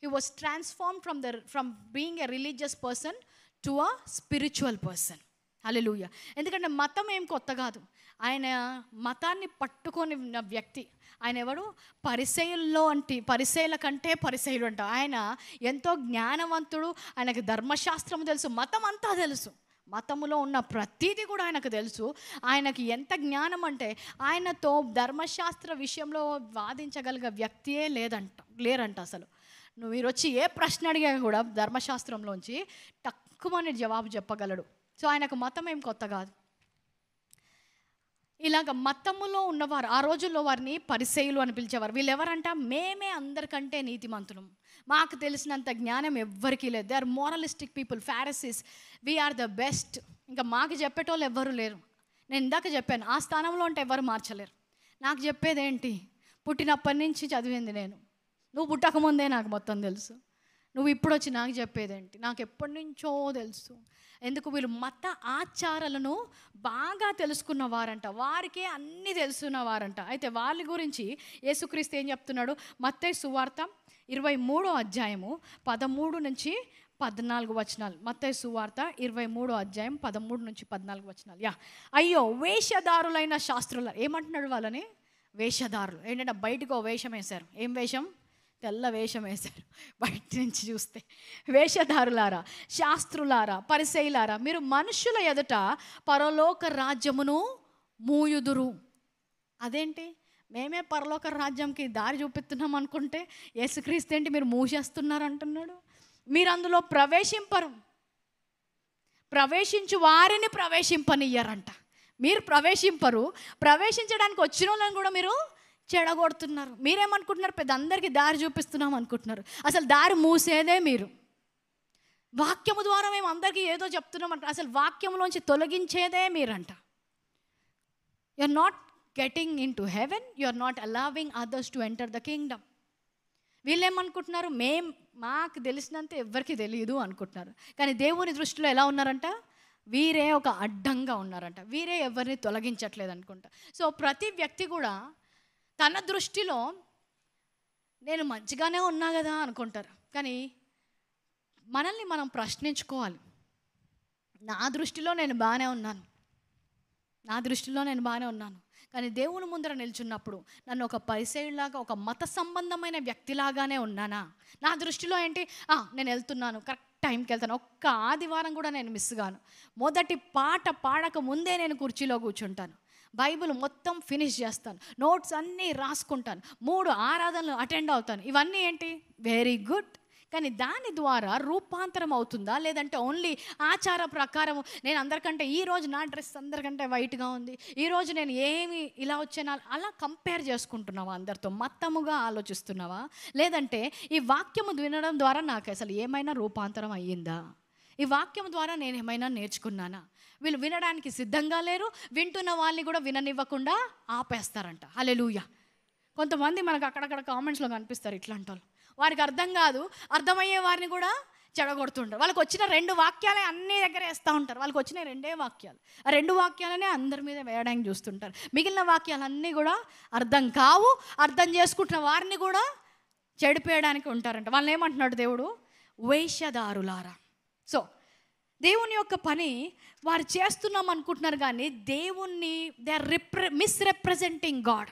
Speaker 1: He was transformed from being a religious person to a spiritual person. Hallelujah. ఎందుకంటే మతం ఏం కొత్త కాదు, ఆయన మతాన్ని పట్టుకొని ఉన్న వ్యక్తి. ఆయన ఎవడు, పరిసయ్యుల కంటే పరిసయ్యుడు అంట. ఆయన ఎంతో జ్ఞానవంతుడు, ఆయనకు ధర్మశాస్త్రం తెలుసు, మతం అంతా తెలుసు. మతములో ఉన్న ప్రతిదీ కూడా ఆయనకు తెలుసు. ఆయనకి ఎంత జ్ఞానం అంటే ఆయనతో ధర్మశాస్త్ర విషయంలో వాదించగలిగే వ్యక్తియే లేరంట అసలు. నువ్వు మీరు వచ్చి ఏ ప్రశ్న అడిగా కూడా ధర్మశాస్త్రంలోంచి తక్కువని జవాబు చెప్పగలడు. సో ఆయనకు మతం ఏం కొత్త కాదు. ఇలాగ మతములో ఉన్నవారు, ఆ రోజుల్లో వారిని పరిసయ్యులు అని పిలిచేవారు. వీళ్ళు ఎవరంట? మేమే అందరికంటే నీతిమంతులం, మాకు తెలిసినంత జ్ఞానం ఎవ్వరికీ లేదు. They are moralistic people, Pharisees, we're the best. ఇంకా మాకు చెప్పేటోళ్ళు ఎవ్వరు లేరు. నేను ఇందాక చెప్పాను, ఆ స్థానంలో ఉంటే ఎవరు మార్చలేరు. నాకు చెప్పేదేంటి? పుట్టినప్పటి నుంచి చదివింది నేను. నువ్వు పుట్టకముందే నాకు మొత్తం తెలుసు. నువ్వు ఇప్పుడు వచ్చి నాకు చెప్పేదేంటి? నాకు ఎప్పటి నుంచో తెలుసు. ఎందుకు? వీళ్ళు మత ఆచారాలను బాగా తెలుసుకున్నవారంట, వారికే అన్నీ తెలుసుకున్నవారంట. అయితే వాళ్ళ గురించి యేసుక్రీస్తు ఏం చెప్తున్నాడు? మత్తయి సువార్త 23వ అధ్యాయము 13 నుంచి 14 వచనాలు. మత్తయి సువార్త 23వ అధ్యాయం 13 నుంచి 14 వచనాలు. అయ్యో వేషధారులైన శాస్త్రుల, ఏమంటున్నాడు వాళ్ళని? వేషధారులు. ఏంటంటే బయటకు ఓ వేషం వేశారు. ఏం వేషం? తెల్ల వేషం వేశారు. బయట నుంచి చూస్తే వేషధారులారా, శాస్త్రులారా, పరిసయ్యులారా, మీరు మనుషుల ఎదుట పరలోక రాజ్యమును మూయుదురు. అదేంటి? మేమే పరలోక రాజ్యంకి దారి చూపిస్తున్నాం అనుకుంటే యేసుక్రీస్తు ఏంటి మీరు మూసేస్తున్నారు అంటున్నాడు? మీరు అందులో ప్రవేశింపరు, ప్రవేశించు వారిని ప్రవేశింపనియ్యరంట. మీరు ప్రవేశింపరు, ప్రవేశించడానికి వచ్చిన వాళ్ళని కూడా మీరు చెడగొడుతున్నారు. మీరేమనుకుంటున్నారు? పెద్ద అందరికీ దారి చూపిస్తున్నాం అనుకుంటున్నారు. అసలు దారి మూసేదే మీరు. వాక్యము ద్వారా మేము అందరికీ ఏదో చెప్తున్నాం అంట, అసలు వాక్యంలోంచి తొలగించేదే మీరంట. You are not getting in to heaven, you are not allowing others to enter the kingdom. వీళ్ళేమనుకుంటున్నారు? మాకు తెలిసినంత ఎవరికి తెలియదు అనుకుంటున్నారు. కానీ దేవుని దృష్టిలో ఎలా ఉన్నారంట? వీరే ఒక అడ్డంగా ఉన్నారంట. వీరే ఎవరిని తొలగించట్లేదు అనుకుంటా. సో ప్రతి వ్యక్తి కూడా తన దృష్టిలో నేను మంచిగానే ఉన్నా కదా అనుకుంటారు. కానీ మనల్ని మనం ప్రశ్నించుకోవాలి. నా దృష్టిలో నేను బాగానే ఉన్నాను, నా దృష్టిలో నేను బాగానే ఉన్నాను. కానీ దేవుని ముందర నిల్చున్నప్పుడు నన్ను ఒక పరిసయ్యులాగా, ఒక మత సంబంధమైన వ్యక్తిలాగానే ఉన్నానా? నా దృష్టిలో ఏంటి? నేను వెళ్తున్నాను, కరెక్ట్ టైంకి వెళ్తాను, ఒక్క ఆదివారం కూడా నేను మిస్ గాను, మొదటి పాట పాడక ముందే నేను కుర్చీలో కూర్చుంటాను, బైబిల్ మొత్తం ఫినిష్ చేస్తాను, నోట్స్ అన్నీ రాసుకుంటాను, 3 ఆరాధనలు అటెండ్ అవుతాను. ఇవన్నీ ఏంటి? Very good. కానీ దాని ద్వారా రూపాంతరం అవుతుందా? లేదంటే ఓన్లీ ఆచార ప్రకారం నేను అందరికంటే ఈరోజు నా డ్రెస్ అందరికంటే వైట్గా ఉంది, ఈరోజు నేను ఏమి ఇలా వచ్చానా, అలా కంపేర్ చేసుకుంటున్నావా? అందరితో మతముగా ఆలోచిస్తున్నావా? లేదంటే ఈ వాక్యము వినడం ద్వారా నాకు అసలు ఏమైనా రూపాంతరం అయ్యిందా? ఈ వాక్యం ద్వారా నేను ఏమైనా నేర్చుకున్నానా? వీళ్ళు వినడానికి సిద్ధంగా లేరు, వింటున్న వాళ్ళని కూడా విననివ్వకుండా ఆపేస్తారంట. హల్లెలూయా. కొంతమంది మనకు అక్కడక్కడ కామెంట్స్లో కనిపిస్తారు ఇట్లాంటి వాళ్ళు. వారికి అర్థం కాదు, అర్థమయ్యే వారిని కూడా చెడగొడుతుంటారు. వాళ్ళకి వచ్చిన 2 వాక్యాలే అన్ని దగ్గర వేస్తూ ఉంటారు. వాళ్ళకి వచ్చిన 2 వాక్యాలు, ఆ 2 వాక్యాలనే అందరి మీద వేయడానికి చూస్తుంటారు. మిగిలిన వాక్యాలన్నీ కూడా అర్థం కావు, అర్థం చేసుకుంటున్న వారిని కూడా చెడిపేయడానికి ఉంటారంట. వాళ్ళని ఏమంటున్నాడు దేవుడు? వేషధారులారా. సో దేవుని యొక్క పని వారు చేస్తున్నాం అనుకుంటున్నారు, కానీ దేవుణ్ణి దే ఆర్ మిస్రెప్రజెంటింగ్ గాడ్.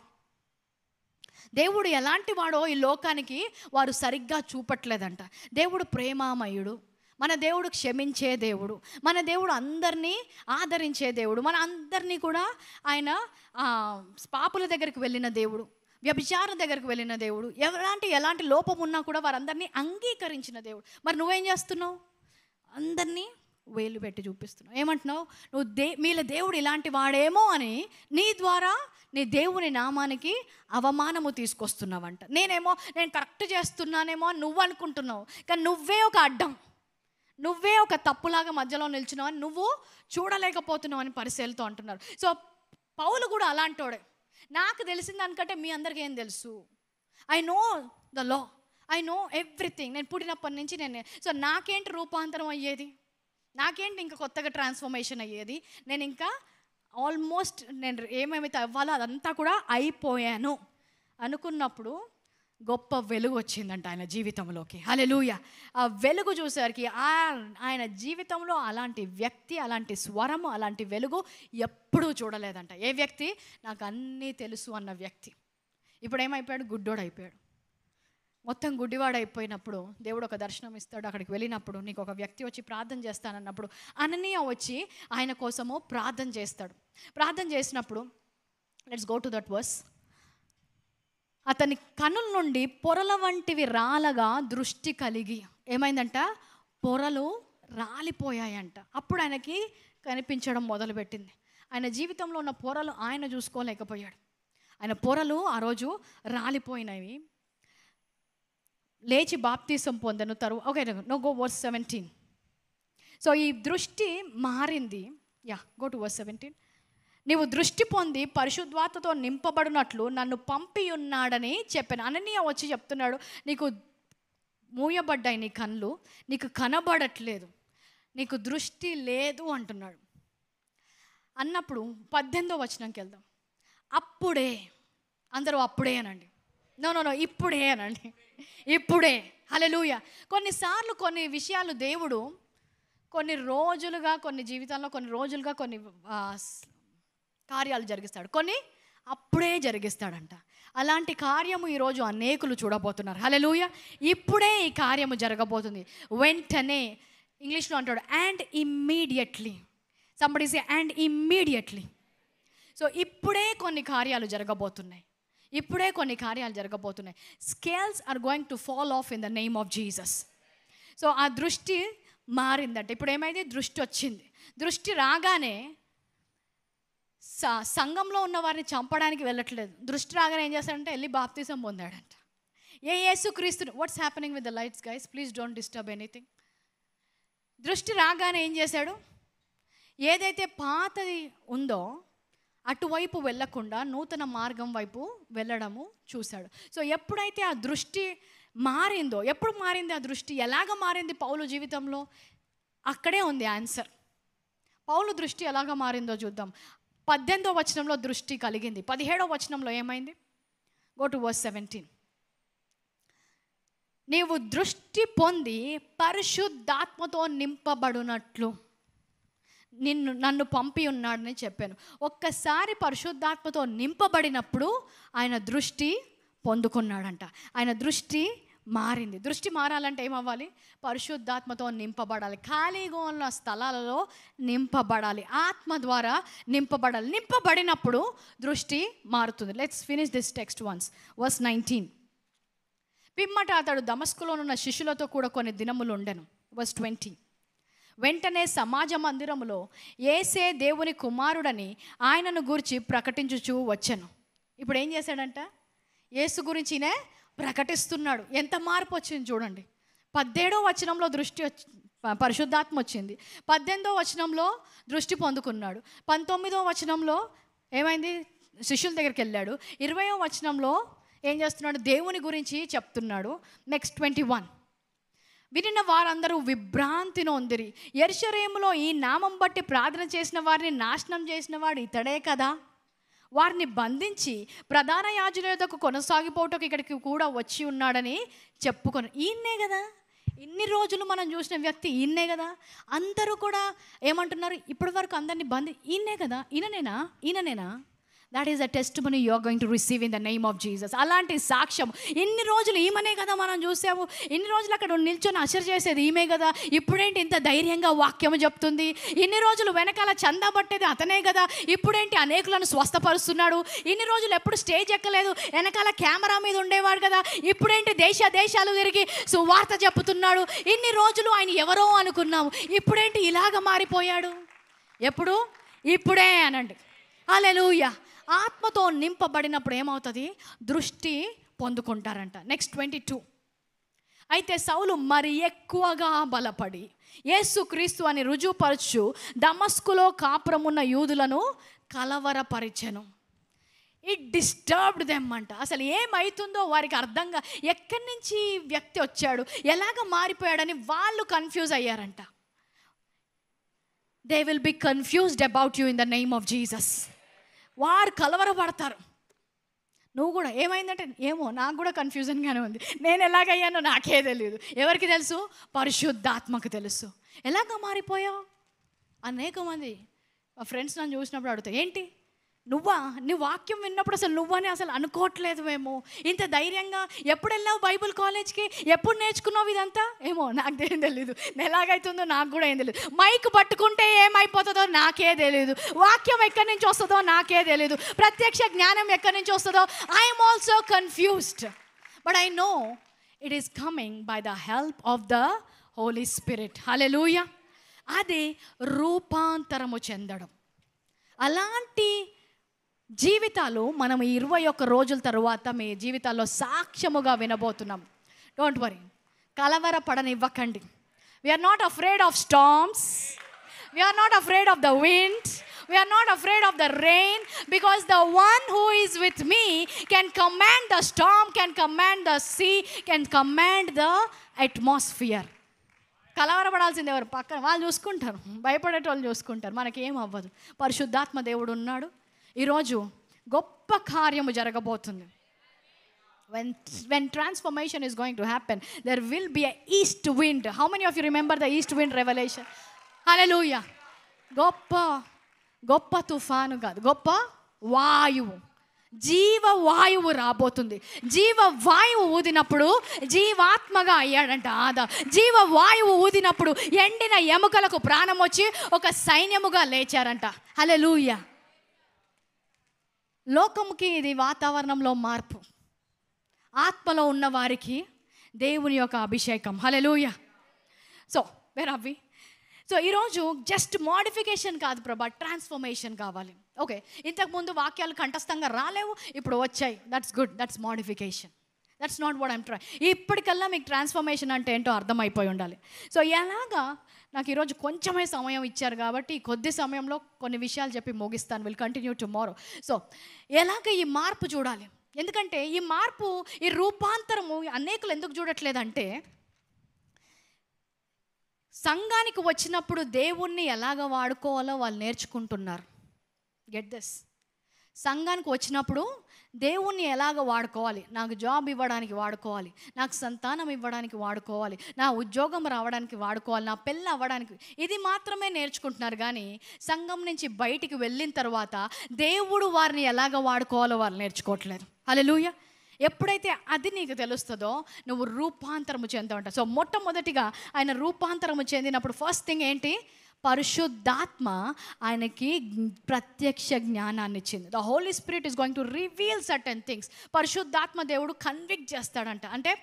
Speaker 1: దేవుడు ఎలాంటి వాడో ఈ లోకానికి వారు సరిగ్గా చూపట్లేదంట. దేవుడు ప్రేమామయుడు, మన దేవుడు క్షమించే దేవుడు, మన దేవుడు అందరినీ ఆదరించే దేవుడు, మన అందరినీ కూడా ఆయన పాపుల దగ్గరికి వెళ్ళిన దేవుడు, వ్యభిచారం దగ్గరికి వెళ్ళిన దేవుడు, ఎలాంటి లోపం ఉన్నా కూడా వారందరినీ అంగీకరించిన దేవుడు. మరి నువ్వేం చేస్తున్నావు? అందరినీ వేలు పెట్టి చూపిస్తున్నావు. ఏమంటున్నావు? నువ్వు మీల దేవుడు ఇలాంటి వాడేమో అని నీ ద్వారా నీ దేవుని నామానికి అవమానము తీసుకొస్తున్నావంట. నేను కరెక్ట్ చేస్తున్నానేమో అని నువ్వు అనుకుంటున్నావు, కానీ నువ్వే ఒక అడ్డం, నువ్వే ఒక తప్పులాగా మధ్యలో నిల్చున్నావు అని నువ్వు చూడలేకపోతున్నావు అని పరిశీలతో అంటున్నారు. సో పౌలు కూడా అలాంటోడే. నాకు తెలిసిన దానికంటే మీ అందరికీ ఏం తెలుసు? I know the law, I know everything. నేను పుట్టినప్పటి నుంచి సో నాకేంటి రూపాంతరం అయ్యేది? నాకేంటి ఇంకా కొత్తగా ట్రాన్స్ఫర్మేషన్ అయ్యేది? నేను ఇంకా ఆల్మోస్ట్ నేను ఏమేమైతే అవ్వాలో అదంతా కూడా అయిపోయాను అనుకున్నప్పుడు గొప్ప వెలుగు వచ్చిందంట ఆయన జీవితంలోకి. హల్లెలూయా. ఆ వెలుగు చూసేసరికి ఆయన జీవితంలో అలాంటి వ్యక్తి, అలాంటి స్వరము, అలాంటి వెలుగు ఎప్పుడూ చూడలేదంట. ఏ వ్యక్తి? నాకు అన్నీ తెలుసు అన్న వ్యక్తి. ఇప్పుడు ఏమైపోయాడు? గుడ్డోడు అయిపోయాడు. మొత్తం గుడ్డివాడైపోయినప్పుడు దేవుడు ఒక దర్శనం ఇస్తాడు. అక్కడికి వెళ్ళినప్పుడు నీకు ఒక వ్యక్తి వచ్చి ప్రార్థన చేస్తానన్నప్పుడు అననీయ వచ్చి ఆయన కోసము ప్రార్థన చేస్తాడు. ప్రార్థన చేసినప్పుడు let's go to that verse. అతని కన్నుల నుండి పొరల వంటివి రాలగా దృష్టి కలిగి ఏమైందంట, పొరలు రాలిపోయాయంట. అప్పుడు ఆయనకి కనిపించడం మొదలుపెట్టింది. ఆయన జీవితంలో ఉన్న పొరలు ఆయన చూసుకోలేకపోయాడు. ఆయన పొరలు ఆ రోజు రాలిపోయినవి. లేచి బాప్తీసం పొందను. Okay, no go verse 17. So ఈ దృష్టి మారింది. Go to verse 17. నీవు దృష్టి పొంది పరిశుద్ధాత్మతో నింపబడినట్లు నన్ను పంపి ఉన్నాడని చెప్పాను. అననీయ వచ్చి చెప్తున్నాడు, నీకు మూయబడ్డాయి నీ కళ్ళు, నీకు కనబడట్లేదు, నీకు దృష్టి లేదు అంటున్నాడు. అన్నప్పుడు 18వ వచనంకి వెళ్దాం. అప్పుడే, అందరూ అప్పుడే అనండి. నో ఇప్పుడే అనండి. ఇప్పుడే. హల్లెలూయా. కొన్నిసార్లు కొన్ని విషయాలు దేవుడు కొన్ని రోజులుగా, కొన్ని జీవితాల్లో కొన్ని రోజులుగా కొన్ని కార్యాలు జరిగిస్తాడు, కొన్ని అప్పుడే జరిగిస్తాడంట. అలాంటి కార్యము ఈరోజు అనేకులు చూడబోతున్నారు. హల్లెలూయా. ఇప్పుడే ఈ కార్యము జరగబోతుంది. వెంటనే, ఇంగ్లీష్లో అంటాడు and immediately. Somebody say and immediately. So ఇప్పుడే కొన్ని కార్యాలు జరగబోతున్నాయి. ఇప్పుడే కొన్ని కార్యాలు జరగబోతున్నాయి. Scales are going to fall off in the name of Jesus. So ఆ దృష్టి మారిందంట. ఇప్పుడు ఏమైంది, దృష్టి వచ్చింది. దృష్టి రాగానే సంఘంలో ఉన్న వారిని చంపడానికి వెళ్ళట్లేదు. దృష్టి రాగానే ఏం చేస్తాడంటే వెళ్ళి బాప్తిజం పొందాడంట. యేసుక్రీస్తు. What's happening with the lights guys, please don't disturb anything. దృష్టి రాగానే ఏం చేశాడు, ఏదైతే పాతది ఉందో అటువైపు వెళ్ళకుండా నూతన మార్గం వైపు వెళ్ళడము చూశాడు. సో ఎప్పుడైతే ఆ దృష్టి మారిందో, ఎప్పుడు మారింది ఆ దృష్టి, ఎలాగ మారింది పౌలు జీవితంలో, అక్కడే ఉంది ఆన్సర్. పౌలు దృష్టి ఎలాగ మారిందో చూద్దాం. 18వ వచనంలో దృష్టి కలిగింది. 17వ వచనంలో ఏమైంది, గో టు వర్స్ 17. నీవు దృష్టి పొంది పరిశుద్ధాత్మతో నింపబడినట్లు నన్ను పంపి ఉన్నాడని చెప్పాను. ఒక్కసారి పరిశుద్ధాత్మతో నింపబడినప్పుడు ఆయన దృష్టి పొందుకున్నాడంట. ఆయన దృష్టి మారింది. దృష్టి మారాలంటే ఏమవ్వాలి, పరిశుద్ధాత్మతో నింపబడాలి. ఖాళీగా ఉన్న స్థలాలలో నింపబడాలి, ఆత్మ ద్వారా నింపబడాలి. నింపబడినప్పుడు దృష్టి మారుతుంది. Let's finish this text once. Verse 19. పిమ్మట అతడు దమస్కులోనున్న శిష్యులతో కూడా కొన్ని దినములు ఉండెను. వర్స్ 20. వెంటనే సమాజ మందిరములో యేసే దేవుని కుమారుడని ఆయనను గురించి ప్రకటించుచూ వచ్చాను. ఇప్పుడు ఏం చేశాడంట, యేసు గురించినే ప్రకటిస్తున్నాడు. ఎంత మార్పు వచ్చింది చూడండి. 17వ వచనంలో దృష్టి పరిశుద్ధాత్మ వచ్చింది. 18వ వచనంలో దృష్టి పొందుకున్నాడు. 19వ వచనంలో ఏమైంది, శిష్యుల దగ్గరికి వెళ్ళాడు. 20వ వచనంలో ఏం చేస్తున్నాడు, దేవుని గురించి చెప్తున్నాడు. నెక్స్ట్ 21. వినిన వారందరూ విభ్రాంతి నొందిరి. యెరూషలేములో ఈ నామం బట్టి ప్రార్థన చేసిన వారిని నాశనం చేసిన వాడు ఇతడే కదా, వారిని బంధించి ప్రధాన యాజకుల యొద్దకు కొనసాగిపోవటకు ఇక్కడికి కూడా వచ్చి ఉన్నాడని చెప్పుకొని. ఈయన్నే కదా, ఇన్ని రోజులు మనం చూసిన వ్యక్తి ఈయన్నే కదా. అందరూ కూడా ఏమంటున్నారు, ఇప్పటి వరకు అందరినీ ఈయన్నే కదా, ఈయననేనా. That is a testimony you are going to receive in the name of Jesus. అలాంటి సాక్ష్యం. ఇన్ని రోజులు ఈమెనే కదా మనం చూసాము, ఇన్ని రోజులు అక్కడ నిల్చొని అసర్ చేసేది ఈమె కదా, ఇప్పుడేంటి ఇంత ధైర్యంగా వాక్యము చెప్తుంది, ఇన్ని రోజులు వెనకాల చందా పట్టేది అతనే కదా, ఇప్పుడేంటి అనేకులను స్వస్థపరుస్తున్నాడు, ఇన్ని రోజులు ఎప్పుడు స్టేజ్ ఎక్కలేదు, వెనకాల కెమెరా మీద ఉండేవాడు కదా, ఇప్పుడేంటి దేశాలు తిరిగి సువార్త చెప్పుతున్నాడు, ఇన్ని రోజులు ఆయన ఎవరో అనుకున్నాము, ఇప్పుడేంటి ఇలాగ మారిపోయాడు. ఎప్పుడు, ఇప్పుడే అనండి. హల్లెలూయా. ఆత్మతో నింపబడినప్పుడు ఏమవుతుంది, దృష్టి పొందుకుంటారంట. నెక్స్ట్ 22. అయితే సౌలు మరి ఎక్కువగా బలపడి యేసుక్రీస్తు అని రుజువుపరచు దమస్కులో కాపురమున్న యూదులను కలవరపరిచెను. ఇట్ డిస్టర్బ్డ్ దెమ్ అంట. అసలు ఏమవుతుందో వారికి అర్థంగా, ఎక్కడి నుంచి వ్యక్తి వచ్చాడు, ఎలాగ మారిపోయాడని వాళ్ళు కన్ఫ్యూజ్ అయ్యారంట. They will be confused about you in the name of Jesus. వారు కలవరపడతారు. నువ్వు కూడా ఏమైందంటే, ఏమో నాకు కూడా కన్ఫ్యూజన్గానే ఉంది, నేను ఎలాగయ్యానో నాకే తెలియదు. ఎవరికి తెలుసు, పరిశుద్ధాత్మకు తెలుసు. ఎలాగ మారిపోయావు. అనేక మంది మా ఫ్రెండ్స్ నన్ను చూసినప్పుడు అడుగుతాయి, ఏంటి నీ వాక్యం విన్నప్పుడు అసలు నువ్వని అసలు అనుకోవట్లేదు మేము, ఇంత ధైర్యంగా ఎప్పుడు వెళ్ళావు బైబుల్ కాలేజ్కి, ఎప్పుడు నేర్చుకున్నావు ఇదంతా? ఏమో నాకు ఏం తెలీదు, ఎలాగైతుందో నాకు కూడా ఏం తెలియదు. మైక్ పట్టుకుంటే ఏమైపోతుందో నాకే తెలియదు, వాక్యం ఎక్కడి నుంచి వస్తుందో నాకే తెలియదు, ప్రత్యక్ష జ్ఞానం ఎక్కడి నుంచి వస్తుందో I'm also confused. But I know it is coming by the help of the Holi spirit. Hallelujah. అది రూపాంతరము చెందడం. అలాంటి జీవితాలు మనం 21 రోజుల తర్వాత మీ జీవితాల్లో సాక్ష్యముగా వినబోతున్నాం. డోంట్ వరీ, కలవరపడనివ్వకండి. We're not afraid of storms, we're not afraid of the wind, we're not afraid of the rain, because the one who is with me can command the storm, can command the sea, can command the atmosphere. కలవరపడాల్సింది ఎవరు? పక్కన వాళ్ళు చూసుకుంటారు, భయపడేటోళ్ళు చూసుకుంటారు, మనకేం అవ్వదు. పరిశుద్ధాత్మ దేవుడు ఉన్నాడు. ఈరోజు గొప్ప కార్యము జరగబోతుంది. When transformation is going to happen, there will be a east wind. How many of you remember the east wind revelation? Hallelujah. గొప్ప తుఫాను కాదు, గొప్ప వాయువు, జీవ వాయువు రాబోతుంది. జీవ వాయువు ఊదినప్పుడు జీవాత్మగా అయ్యాడంట ఆదా. జీవ వాయువు ఊదినప్పుడు ఎండిన ఎముకలకు ప్రాణం వచ్చి ఒక సైన్యముగా లేచారంట. హల్లెలూయా. లోకముకి ఇది వాతావరణంలో మార్పు, ఆత్మలో ఉన్న వారికి దేవుని యొక్క అభిషేకం. Hallelujah. So where are we? So ఈరోజు జస్ట్ మోడిఫికేషన్ కాదు ప్రభా, ట్రాన్స్ఫర్మేషన్ కావాలి. ఓకే, ఇంతకుముందు వాక్యాలు కంఠస్థంగా రాలేవు, ఇప్పుడు వచ్చాయి, that's good, that's modification. That's not what I'm try. ఇప్పటికల్లా మీకు ట్రాన్స్ఫర్మేషన్ అంటే ఏంటో అర్థమైపోయి ఉండాలి. సో ఎలాగా నాకు ఈరోజు కొంచెమే సమయం ఇచ్చారు కాబట్టి కొద్ది సమయంలో కొన్ని విషయాలు చెప్పి ముగిస్తాను. Will continue tomorrow. సో ఎలాగ ఈ మార్పు చూడాలి? ఎందుకంటే ఈ మార్పు, ఈ రూపాంతరము అనేకులు ఎందుకు చూడట్లేదంటే, సంఘానికి వచ్చినప్పుడు దేవుణ్ణి ఎలాగ వాడుకోవాలో వాళ్ళు నేర్చుకుంటున్నారు. Get this. సంఘానికి వచ్చినప్పుడు దేవుణ్ణి ఎలాగ వాడుకోవాలి, నాకు జాబ్ ఇవ్వడానికి వాడుకోవాలి, నాకు సంతానం ఇవ్వడానికి వాడుకోవాలి, నా ఉద్యోగం రావడానికి వాడుకోవాలి, నా పెళ్ళి అవ్వడానికి, ఇది మాత్రమే నేర్చుకుంటున్నారు. కానీ సంఘం నుంచి బయటికి వెళ్ళిన తర్వాత దేవుడు వారిని ఎలాగ వాడుకోవాలో వాళ్ళు నేర్చుకోవట్లేదు. హల్లెలూయా. ఎప్పుడైతే అది నీకు తెలుస్తుందో నువ్వు రూపాంతరము చెందుతావు. సో మొట్టమొదటిగా ఆయన రూపాంతరము చెందినప్పుడు ఫస్ట్ థింగ్ ఏంటి? పరిశుద్ధాత్మ ఆయనకి ప్రత్యక్ష జ్ఞానాన్ని ఇచ్చింది. The Holi Spirit is going to reveal certain things. పరిశుద్ధాత్మ దేవుడు కన్విక్ట్ చేస్తాడంట, అంటే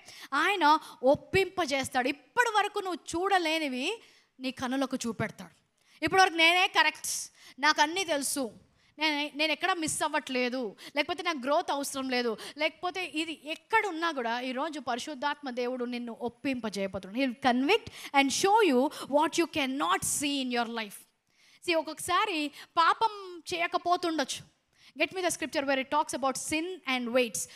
Speaker 1: ఆయన ఒప్పింపజేస్తాడు. ఇప్పటి వరకు నువ్వు చూడలేనివి నీ కనులకు చూపెడతాడు. ఇప్పటివరకు నేనే కరెక్ట్, నాకు అన్నీ తెలుసు, నేను ఎక్కడ మిస్ అవ్వట్లేదు, లేకపోతే నాకు గ్రోత్ అవసరం లేదు, లేకపోతే ఇది ఎక్కడున్నా కూడా ఈరోజు పరిశుద్ధాత్మ దేవుడు నిన్ను ఒప్పింపజేయబోతున్నాడు. He will convict and show you what you can not see in your life. ఒక్కొక్కసారి పాపం చేయకపోతుండొచ్చు. Get me the scripture where it talks about sin and weights.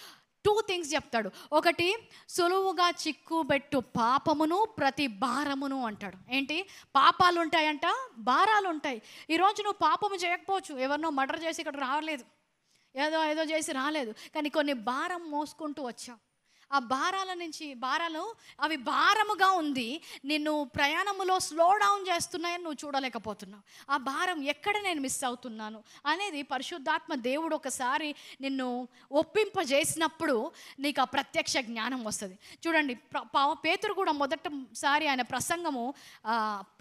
Speaker 1: 2 things చెప్తాడు. ఒకటి, సులువుగా చిక్కుబెట్టు పాపమును ప్రతి భారమును అంటాడు. ఏంటి? పాపాలు ఉంటాయంట, భారాలు ఉంటాయి. ఈరోజు నువ్వు పాపము చేయకపోవచ్చు, ఎవరినో మర్డర్ చేసి ఇక్కడ రాలేదు, ఏదో చేసి రాలేదు, కానీ కొన్ని భారం మోసుకుంటూ వచ్చావు. ఆ భారాలు అవి భారముగా ఉంది, నిన్ను ప్రయాణములో స్లో డౌన్ చేస్తున్నాయని నువ్వు చూడలేకపోతున్నావు. ఆ భారం ఎక్కడ నేను మిస్ అవుతున్నాను అనేది పరిశుద్ధాత్మ దేవుడు ఒకసారి నిన్ను ఒప్పింపజేసినప్పుడు నీకు ఆ ప్రత్యక్ష జ్ఞానం వస్తుంది. చూడండి, పేతురు కూడా మొదటిసారి ఆయన ప్రసంగము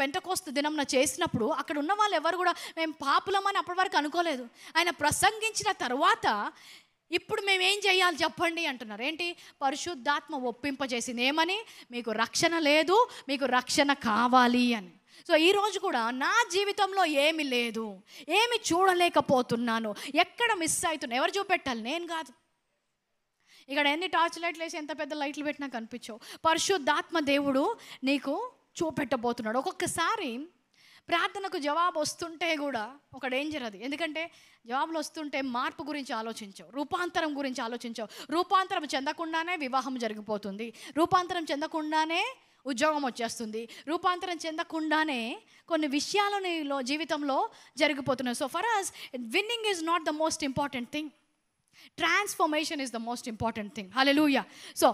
Speaker 1: పెంటకోస్తు దినంన చేసినప్పుడు అక్కడ ఉన్న వాళ్ళు ఎవరు కూడా మేము పాపులమని అప్పటి వరకు అనుకోలేదు. ఆయన ప్రసంగించిన తర్వాత ఇప్పుడు మేమేం చేయాలి చెప్పండి అంటున్నారు. ఏంటి? పరిశుద్ధాత్మ ఒప్పింపజేసింది. ఏమని? మీకు రక్షణ లేదు, మీకు రక్షణ కావాలి అని. సో ఈరోజు కూడా నా జీవితంలో ఏమి లేదు, ఏమి చూడలేకపోతున్నాను, ఎక్కడ మిస్ అవుతున్నా, ఎవరు చూపెట్టాలి? నేను కాదు. ఇక్కడ ఎన్ని టార్చ్ లైట్లు వేసి ఎంత పెద్ద లైట్లు పెట్టినా కనిపించవు. పరిశుద్ధాత్మ దేవుడు నీకు చూపెట్టబోతున్నాడు. ఒక్కొక్కసారి ప్రార్థనకు జవాబు వస్తుంటే కూడా ఒక డేంజర్ అది. ఎందుకంటే జవాబులు వస్తుంటే మార్పు గురించి ఆలోచించవు, రూపాంతరం గురించి ఆలోచించవు. రూపాంతరం చెందకుండానే వివాహం జరిగిపోతుంది, రూపాంతరం చెందకుండానే ఉద్యోగం వచ్చేస్తుంది, రూపాంతరం చెందకుండానే కొన్ని విషయాలు నీలో జీవితంలో జరిగిపోతున్నాయి. So for us winning is not the most important thing, transformation is the most important thing. Hallelujah. So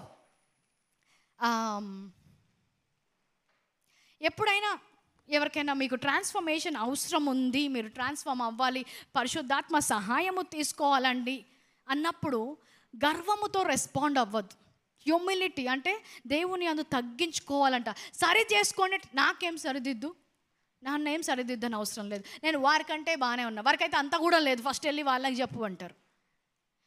Speaker 1: ఎప్పుడైనా ఎవరికైనా మీకు ట్రాన్స్ఫర్మేషన్ అవసరం ఉంది, మీరు ట్రాన్స్ఫార్మ్ అవ్వాలి, పరిశుద్ధాత్మ సహాయము తీసుకోవాలండి అన్నప్పుడు గర్వముతో రెస్పాండ్ అవ్వద్దు. హ్యూమిలిటీ అంటే దేవుని అందు తగ్గించుకోవాలంట. సరి చేసుకోండి, నాకేం సరిదిద్దు, నాన్నేం సరిదిద్దని అవసరం లేదు, నేను వారికంటే బాగానే ఉన్నా, వారికైతే అంత కూడా లేదు, ఫస్ట్ వెళ్ళి వాళ్ళకి చెప్పు అంటారు.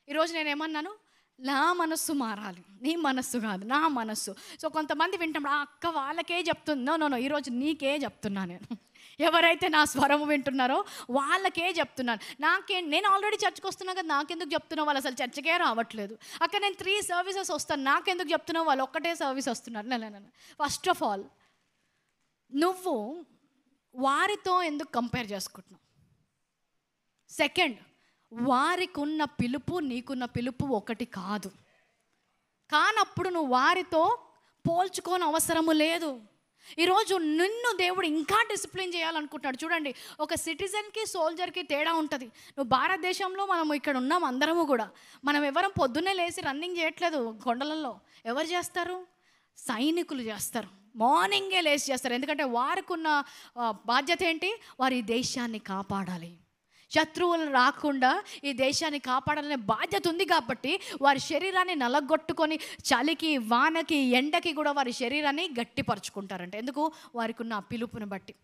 Speaker 1: ఈరోజు నేను ఏమన్నాను, నా మనస్సు మారాలి, నీ మనస్సు కాదు, నా మనస్సు. సో కొంతమంది వింటాం, ఆ అక్క వాళ్ళకే చెప్తుంది. నో, ఈరోజు నీకే చెప్తున్నా నేను. ఎవరైతే నా స్వరము వింటున్నారో వాళ్ళకే చెప్తున్నాను. నేను ఆల్రెడీ చర్చ్కి వస్తున్నా కదా, నాకెందుకు చెప్తున్నావు, వాళ్ళు అసలు చర్చకే రావట్లేదు. అక్కడ నేను 3 సర్వీసెస్ వస్తాను, నాకెందుకు చెప్తున్నావు, వాళ్ళు ఒక్కటే సర్వీస్ వస్తున్నారు. నేను ఫస్ట్ ఆఫ్ ఆల్ నువ్వు వారితో ఎందుకు కంపేర్ చేసుకుంటున్నావు? సెకండ్, వారికి ఉన్న పిలుపు నీకున్న పిలుపు ఒకటి కాదు. కానప్పుడు నువ్వు వారితో పోల్చుకోని అవసరము లేదు. ఈరోజు నిన్ను దేవుడు ఇంకా డిసిప్లిన్ చేయాలనుకుంటున్నాడు. చూడండి, ఒక సిటిజన్కి సోల్జర్కి తేడా ఉంటుంది. నువ్వు భారతదేశంలో మనం ఇక్కడ ఉన్నాం అందరము కూడా, మనం ఎవరం పొద్దున్నే లేచి రన్నింగ్ చేయట్లేదు కొండలలో. ఎవరు చేస్తారు? సైనికులు చేస్తారు. మార్నింగే లేచి చేస్తారు. ఎందుకంటే వారికి ఉన్న బాధ్యత ఏంటి? వారి దేశాన్ని కాపాడాలి, శత్రువులు రాకుండా ఈ దేశాన్ని కాపాడాలనే బాధ్యత ఉంది. కాబట్టి వారి శరీరాన్ని నలగొట్టుకొని చలికి, వానకి, ఎండకి కూడా వారి శరీరాన్ని గట్టిపరుచుకుంటారంట. ఎందుకు? వారికి ఉన్న పిలుపుని బట్టి.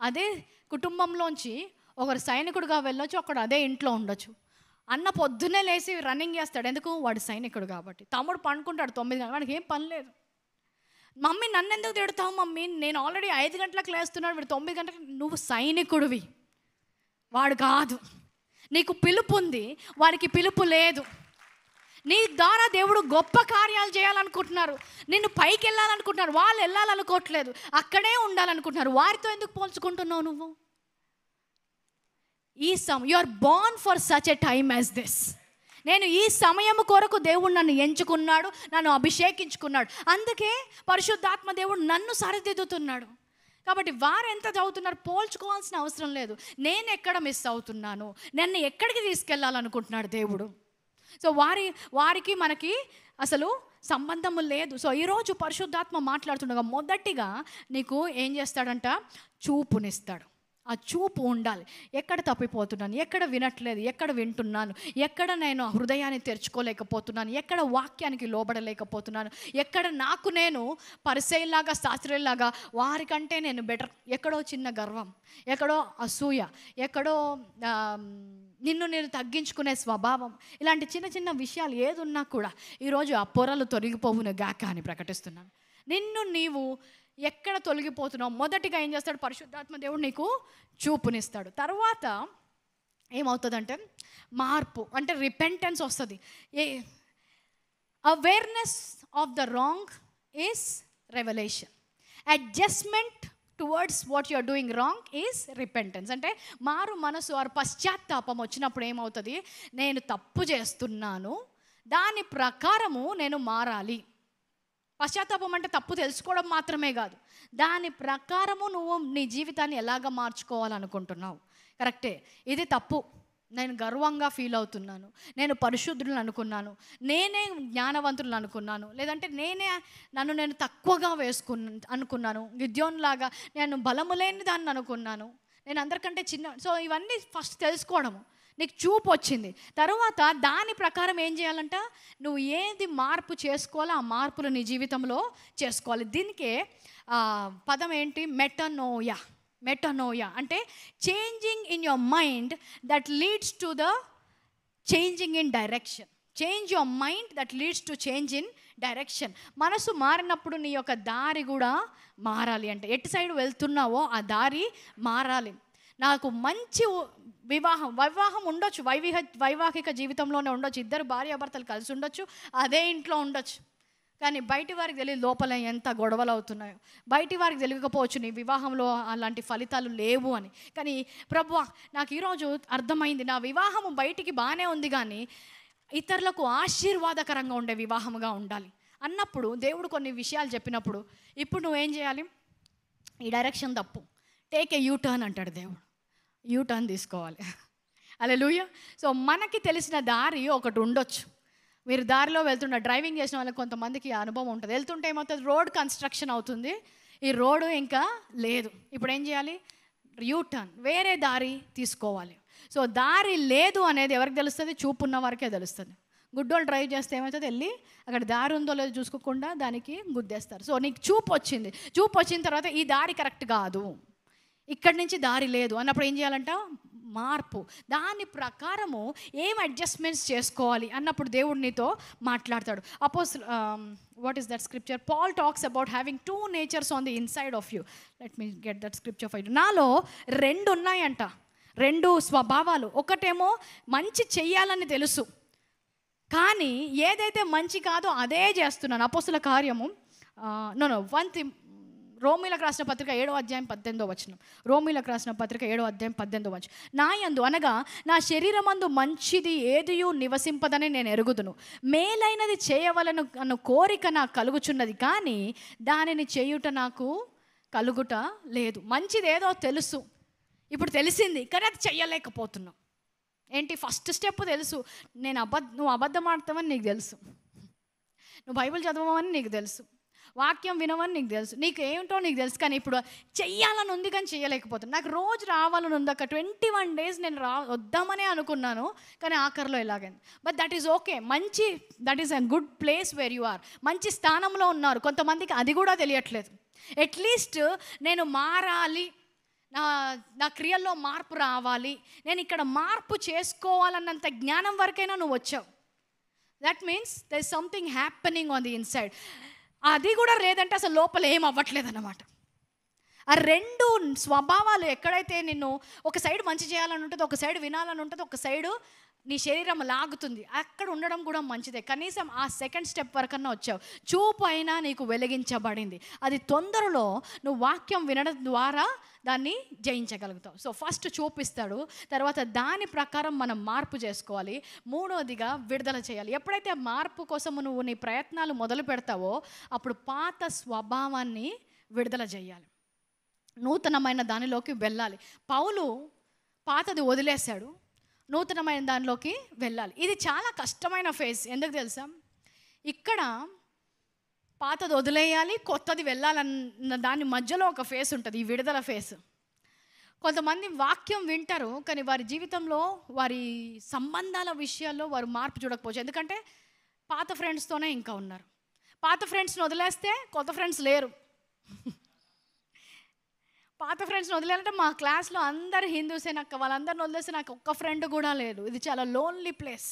Speaker 1: అదే కుటుంబంలోంచి ఒకరు సైనికుడిగా వెళ్ళొచ్చు, ఒకడు అదే ఇంట్లో ఉండొచ్చు. అన్న పొద్దున్నే లేచి రన్నింగ్ చేస్తాడు, ఎందుకు? వాడు సైనికుడు కాబట్టి. తమ్ముడు పండుకుంటాడు 9 గంటలకు, వాడికి ఏం పని లేదు. మమ్మీ నన్ను ఎందుకు తిడతావు మమ్మీ, నేను ఆల్రెడీ 5 గంటలకు లేస్తున్నాడు, వీడు 9 గంటలకు. నువ్వు సైనికుడివి, వాడు కాదు. నీకు పిలుపు ఉంది, వారికి పిలుపు లేదు. నీ ద్వారా దేవుడు గొప్ప కార్యాలు చేయాలనుకుంటున్నారు, నిన్ను పైకి వెళ్ళాలనుకుంటున్నారు. వాళ్ళు వెళ్ళాలనుకోవట్లేదు, అక్కడే ఉండాలనుకుంటున్నారు. వారితో ఎందుకు పోల్చుకుంటున్నావు నువ్వు? You are born for such a time as this. నేను ఈ సమయం కొరకు దేవుడు నన్ను ఎంచుకున్నాడు, నన్ను అభిషేకించుకున్నాడు. అందుకే పరిశుద్ధాత్మ దేవుడు నన్ను సరిదిద్దుతున్నాడు. కాబట్టి వారు ఎంత చదువుతున్నారు పోల్చుకోవాల్సిన అవసరం లేదు. నేను ఎక్కడ మిస్ అవుతున్నాను, నన్ను ఎక్కడికి తీసుకెళ్ళాలనుకుంటున్నాడు దేవుడు. సో వారికి మనకి అసలు సంబంధము లేదు. సో ఈరోజు పరిశుద్ధాత్మ మాట్లాడుతుండగా మొదటిగా నీకు ఏం చేస్తాడంట? చూపునిస్తాడు. ఆ చూపు ఉండాలి. ఎక్కడ తప్పిపోతున్నాను, ఎక్కడ వినట్లేదు, ఎక్కడ వింటున్నాను, ఎక్కడ నేను హృదయాన్ని తెరుచుకోలేకపోతున్నాను, ఎక్కడ వాక్యానికి లోబడలేకపోతున్నాను, ఎక్కడ నాకు నేను పరిసయ్యలాగా, శాస్త్రీయులాగా, వారికంటే నేను బెటర్, ఎక్కడో చిన్న గర్వం, ఎక్కడో అసూయ, ఎక్కడో నిన్ను నేను తగ్గించుకునే స్వభావం, ఇలాంటి చిన్న చిన్న విషయాలు ఏదున్నా కూడా ఈరోజు ఆ పొరలు తొలగిపోవును గాక అని ప్రకటిస్తున్నాను. నిన్ను నీవు ఎక్కడ తొలగిపోతున్నావు? మొదటిగా ఏం చేస్తాడు? పరిశుద్ధాత్మ దేవుడు నీకు చూపునిస్తాడు. తర్వాత ఏమవుతుందంటే మార్పు, అంటే రిపెంటెన్స్ వస్తుంది. Awareness of the wrong is revolution. Adjustment towards what you are doing wrong is repentance. అంటే మారు మనసు వారు పశ్చాత్తాపం వచ్చినప్పుడు ఏమవుతుంది? నేను తప్పు చేస్తున్నాను, దాని ప్రకారము నేను మారాలి. పశ్చాత్తాపం అంటే తప్పు తెలుసుకోవడం మాత్రమే కాదు, దాని ప్రకారము నువ్వు నీ జీవితాన్ని ఎలాగ మార్చుకోవాలనుకుంటున్నావు. కరెక్టే, ఇది తప్పు, నేను గర్వంగా ఫీల్ అవుతున్నాను, నేను పరిశుద్ధులను అనుకున్నాను, నేనే జ్ఞానవంతులను అనుకున్నాను, లేదంటే నన్ను నేను తక్కువగా అనుకున్నాను, గిద్యోనులాగా నేను బలము లేని దాన్ని అనుకున్నాను, నేను అందరికంటే చిన్న. సో ఇవన్నీ ఫస్ట్ తెలుసుకోవడము. నీకు చూపు వచ్చింది తర్వాత దాని ప్రకారం ఏం చేయాలంట? నువ్వు ఏది మార్పు చేసుకోవాలో ఆ మార్పులు నీ జీవితంలో చేసుకోవాలి. దీనికే పదం ఏంటి? మెటనోయా అంటే changing in your mind that leads to the changing in direction. Change your mind that leads to change in direction. మనసు మారినప్పుడు నీ యొక్క దారి కూడా మారాలి. అంటే ఎటు సైడ్ వెళ్తున్నావో ఆ దారి మారాలి. నాకు మంచి వైవాహం ఉండొచ్చు, వైవాహిక జీవితంలోనే ఉండొచ్చు, ఇద్దరు భార్యాభర్తలు కలిసి ఉండొచ్చు, అదే ఇంట్లో ఉండొచ్చు. కానీ బయటి వారికి తెలియదు లోపల ఎంత గొడవలు అవుతున్నాయో. బయటి వారికి తెలియకపోవచ్చు నీ వివాహంలో అలాంటి ఫలితాలు లేవు అని. కానీ ప్రభువా నాకు ఈరోజు అర్థమైంది, నా వివాహము బయటికి బాగానే ఉంది కానీ ఇతరులకు ఆశీర్వాదకరంగా ఉండే వివాహముగా ఉండాలి అన్నప్పుడు దేవుడు కొన్ని విషయాలు చెప్పినప్పుడు ఇప్పుడు నువ్వేం చేయాలి? ఈ డైరెక్షన్ తప్పు, టేక్ ఏ యూటర్న్ అంటాడు దేవుడు. యూటర్న్ తీసుకోవాలి. హల్లెలూయా. సో మనకి తెలిసిన దారి ఒకటి ఉండొచ్చు. మీరు దారిలో వెళ్తున్న డ్రైవింగ్ చేసిన వాళ్ళకి కొంతమందికి అనుభవం ఉంటుంది. వెళ్తుంటే ఏమవుతుంది? రోడ్ కన్స్ట్రక్షన్ అవుతుంది, ఈ రోడ్డు ఇంకా లేదు, ఇప్పుడు ఏం చేయాలి? యూటర్న్, వేరే దారి తీసుకోవాలి. సో దారి లేదు అనేది ఎవరికి తెలుస్తుంది? చూపు ఉన్న వారికే తెలుస్తుంది. గుడ్డోళ్ళు డ్రైవ్ చేస్తే ఏమవుతుంది? వెళ్ళి అక్కడ దారి ఉందో లేదో చూసుకోకుండా దానికి గుద్దేస్తారు. సో నీకు చూపు వచ్చింది, చూపు వచ్చిన తర్వాత ఈ దారి కరెక్ట్ కాదు, ఇక్కడి నుంచి దారి లేదు అన్నప్పుడు ఏం చేయాలంట? మార్పు. దాని ప్రకారము ఏం అడ్జస్ట్మెంట్స్ చేసుకోవాలి అన్నప్పుడు దేవుడు నీతో మాట్లాడతాడు. What is that scripture? Paul talks about having 2 natures on the inside of you. Let me get that scripture for you. నాలో 2 ఉన్నాయంట, 2 స్వభావాలు. ఒకటేమో మంచి చెయ్యాలని తెలుసు, కానీ ఏదైతే మంచి కాదో అదే చేస్తున్నాను. అపోస్తుల కార్యము రోమీలకు రాసిన పత్రిక 7వ అధ్యాయం 18వ వచనం. రోమీలకు రాసిన పత్రిక 7వ అధ్యాయం 18వ వచనం. నా యందు అనగా నా శరీరమందు మంచిది ఏదియు నివసింపదని నేను ఎరుగుదును, మేలైనది చేయవలను అన్న కోరిక నాకు కలుగుచున్నది, కానీ దానిని చేయుట నాకు కలుగుట లేదు. మంచిది ఏదో తెలుసు, ఇప్పుడు తెలిసింది, కానీ అది చెయ్యలేకపోతున్నావు. ఏంటి? ఫస్ట్ స్టెప్ తెలుసు. నువ్వు అబద్ధం ఆడతావని నీకు తెలుసు, నువ్వు బైబిల్ చదవమని నీకు తెలుసు, వాక్యం వినవని నీకు తెలుసు, నీకు ఏమిటో నీకు తెలుసు, కానీ ఇప్పుడు చెయ్యాలని ఉంది కానీ చెయ్యలేకపోతున్నాను. నాకు రోజు రావాలని ఉంది, ఒక 21 days నేను వద్దామనే అనుకున్నాను, కానీ ఆఖరిలో ఇలాగైంది. But that is okay. That is a good place where you are. మంచి స్థానంలో ఉన్నారు. కొంతమందికి అది కూడా తెలియట్లేదు. అట్లీస్ట్ నేను మారాలి, నా క్రియల్లో మార్పు రావాలి, నేను ఇక్కడ మార్పు చేసుకోవాలన్నంత జ్ఞానం వరకైనా నువ్వు వచ్చావు. That means there is something happening on the inside. అది కూడా లేదంటే అసలు లోపల ఏం అవ్వట్లేదు అన్నమాట. ఆ 2 స్వభావాలు ఎక్కడైతే నిన్ను ఒక సైడ్ మంచి చేయాలని ఉంటుంది, ఒక సైడ్ వినాలని ఉంటుంది, ఒక సైడు నీ శరీరం లాగుతుంది, అక్కడ ఉండడం కూడా మంచిదే. కనీసం ఆ 2nd స్టెప్ వరకన్నా వచ్చావు. చూపు అయినా నీకు వెలిగించబడింది. అది తొందరలో నువ్వు వాక్యం వినడం ద్వారా దాన్ని జయించగలుగుతావు. సో ఫస్ట్ చూపిస్తాడు, తర్వాత దాని ప్రకారం మనం మార్పు చేసుకోవాలి. 3వదిగా విడుదల చేయాలి. ఎప్పుడైతే మార్పు కోసం నువ్వు నీ ప్రయత్నాలు మొదలు పెడతావో అప్పుడు పాత స్వభావాన్ని విడుదల చేయాలి, నూతనమైన దానిలోకి వెళ్ళాలి. పౌలు పాతది వదిలేశాడు, నూతనమైన దానిలోకి వెళ్ళాలి. ఇది చాలా కష్టమైన ఫేజ్. ఎందుకు తెలుసా? ఇక్కడ పాతది వదిలేయాలి, కొత్తది వెళ్ళాలన్న దాని మధ్యలో ఒక ఫేస్ ఉంటుంది, ఈ విడుదల ఫేస్. కొంతమంది వాక్యం వింటారు, కానీ వారి జీవితంలో వారి సంబంధాల విషయాల్లో వారు మార్పు చూడకపోవచ్చు. ఎందుకంటే పాత ఫ్రెండ్స్తోనే ఇంకా ఉన్నారు. పాత ఫ్రెండ్స్ని వదిలేస్తే కొత్త ఫ్రెండ్స్ లేరు. పాత ఫ్రెండ్స్ని వదిలేయాలంటే మా క్లాస్లో అందరు హిందూసే, నాకు వాళ్ళందరిని వదిలేస్తే నాకు ఒక్క ఫ్రెండ్ కూడా లేదు. ఇది చాలా lonely place.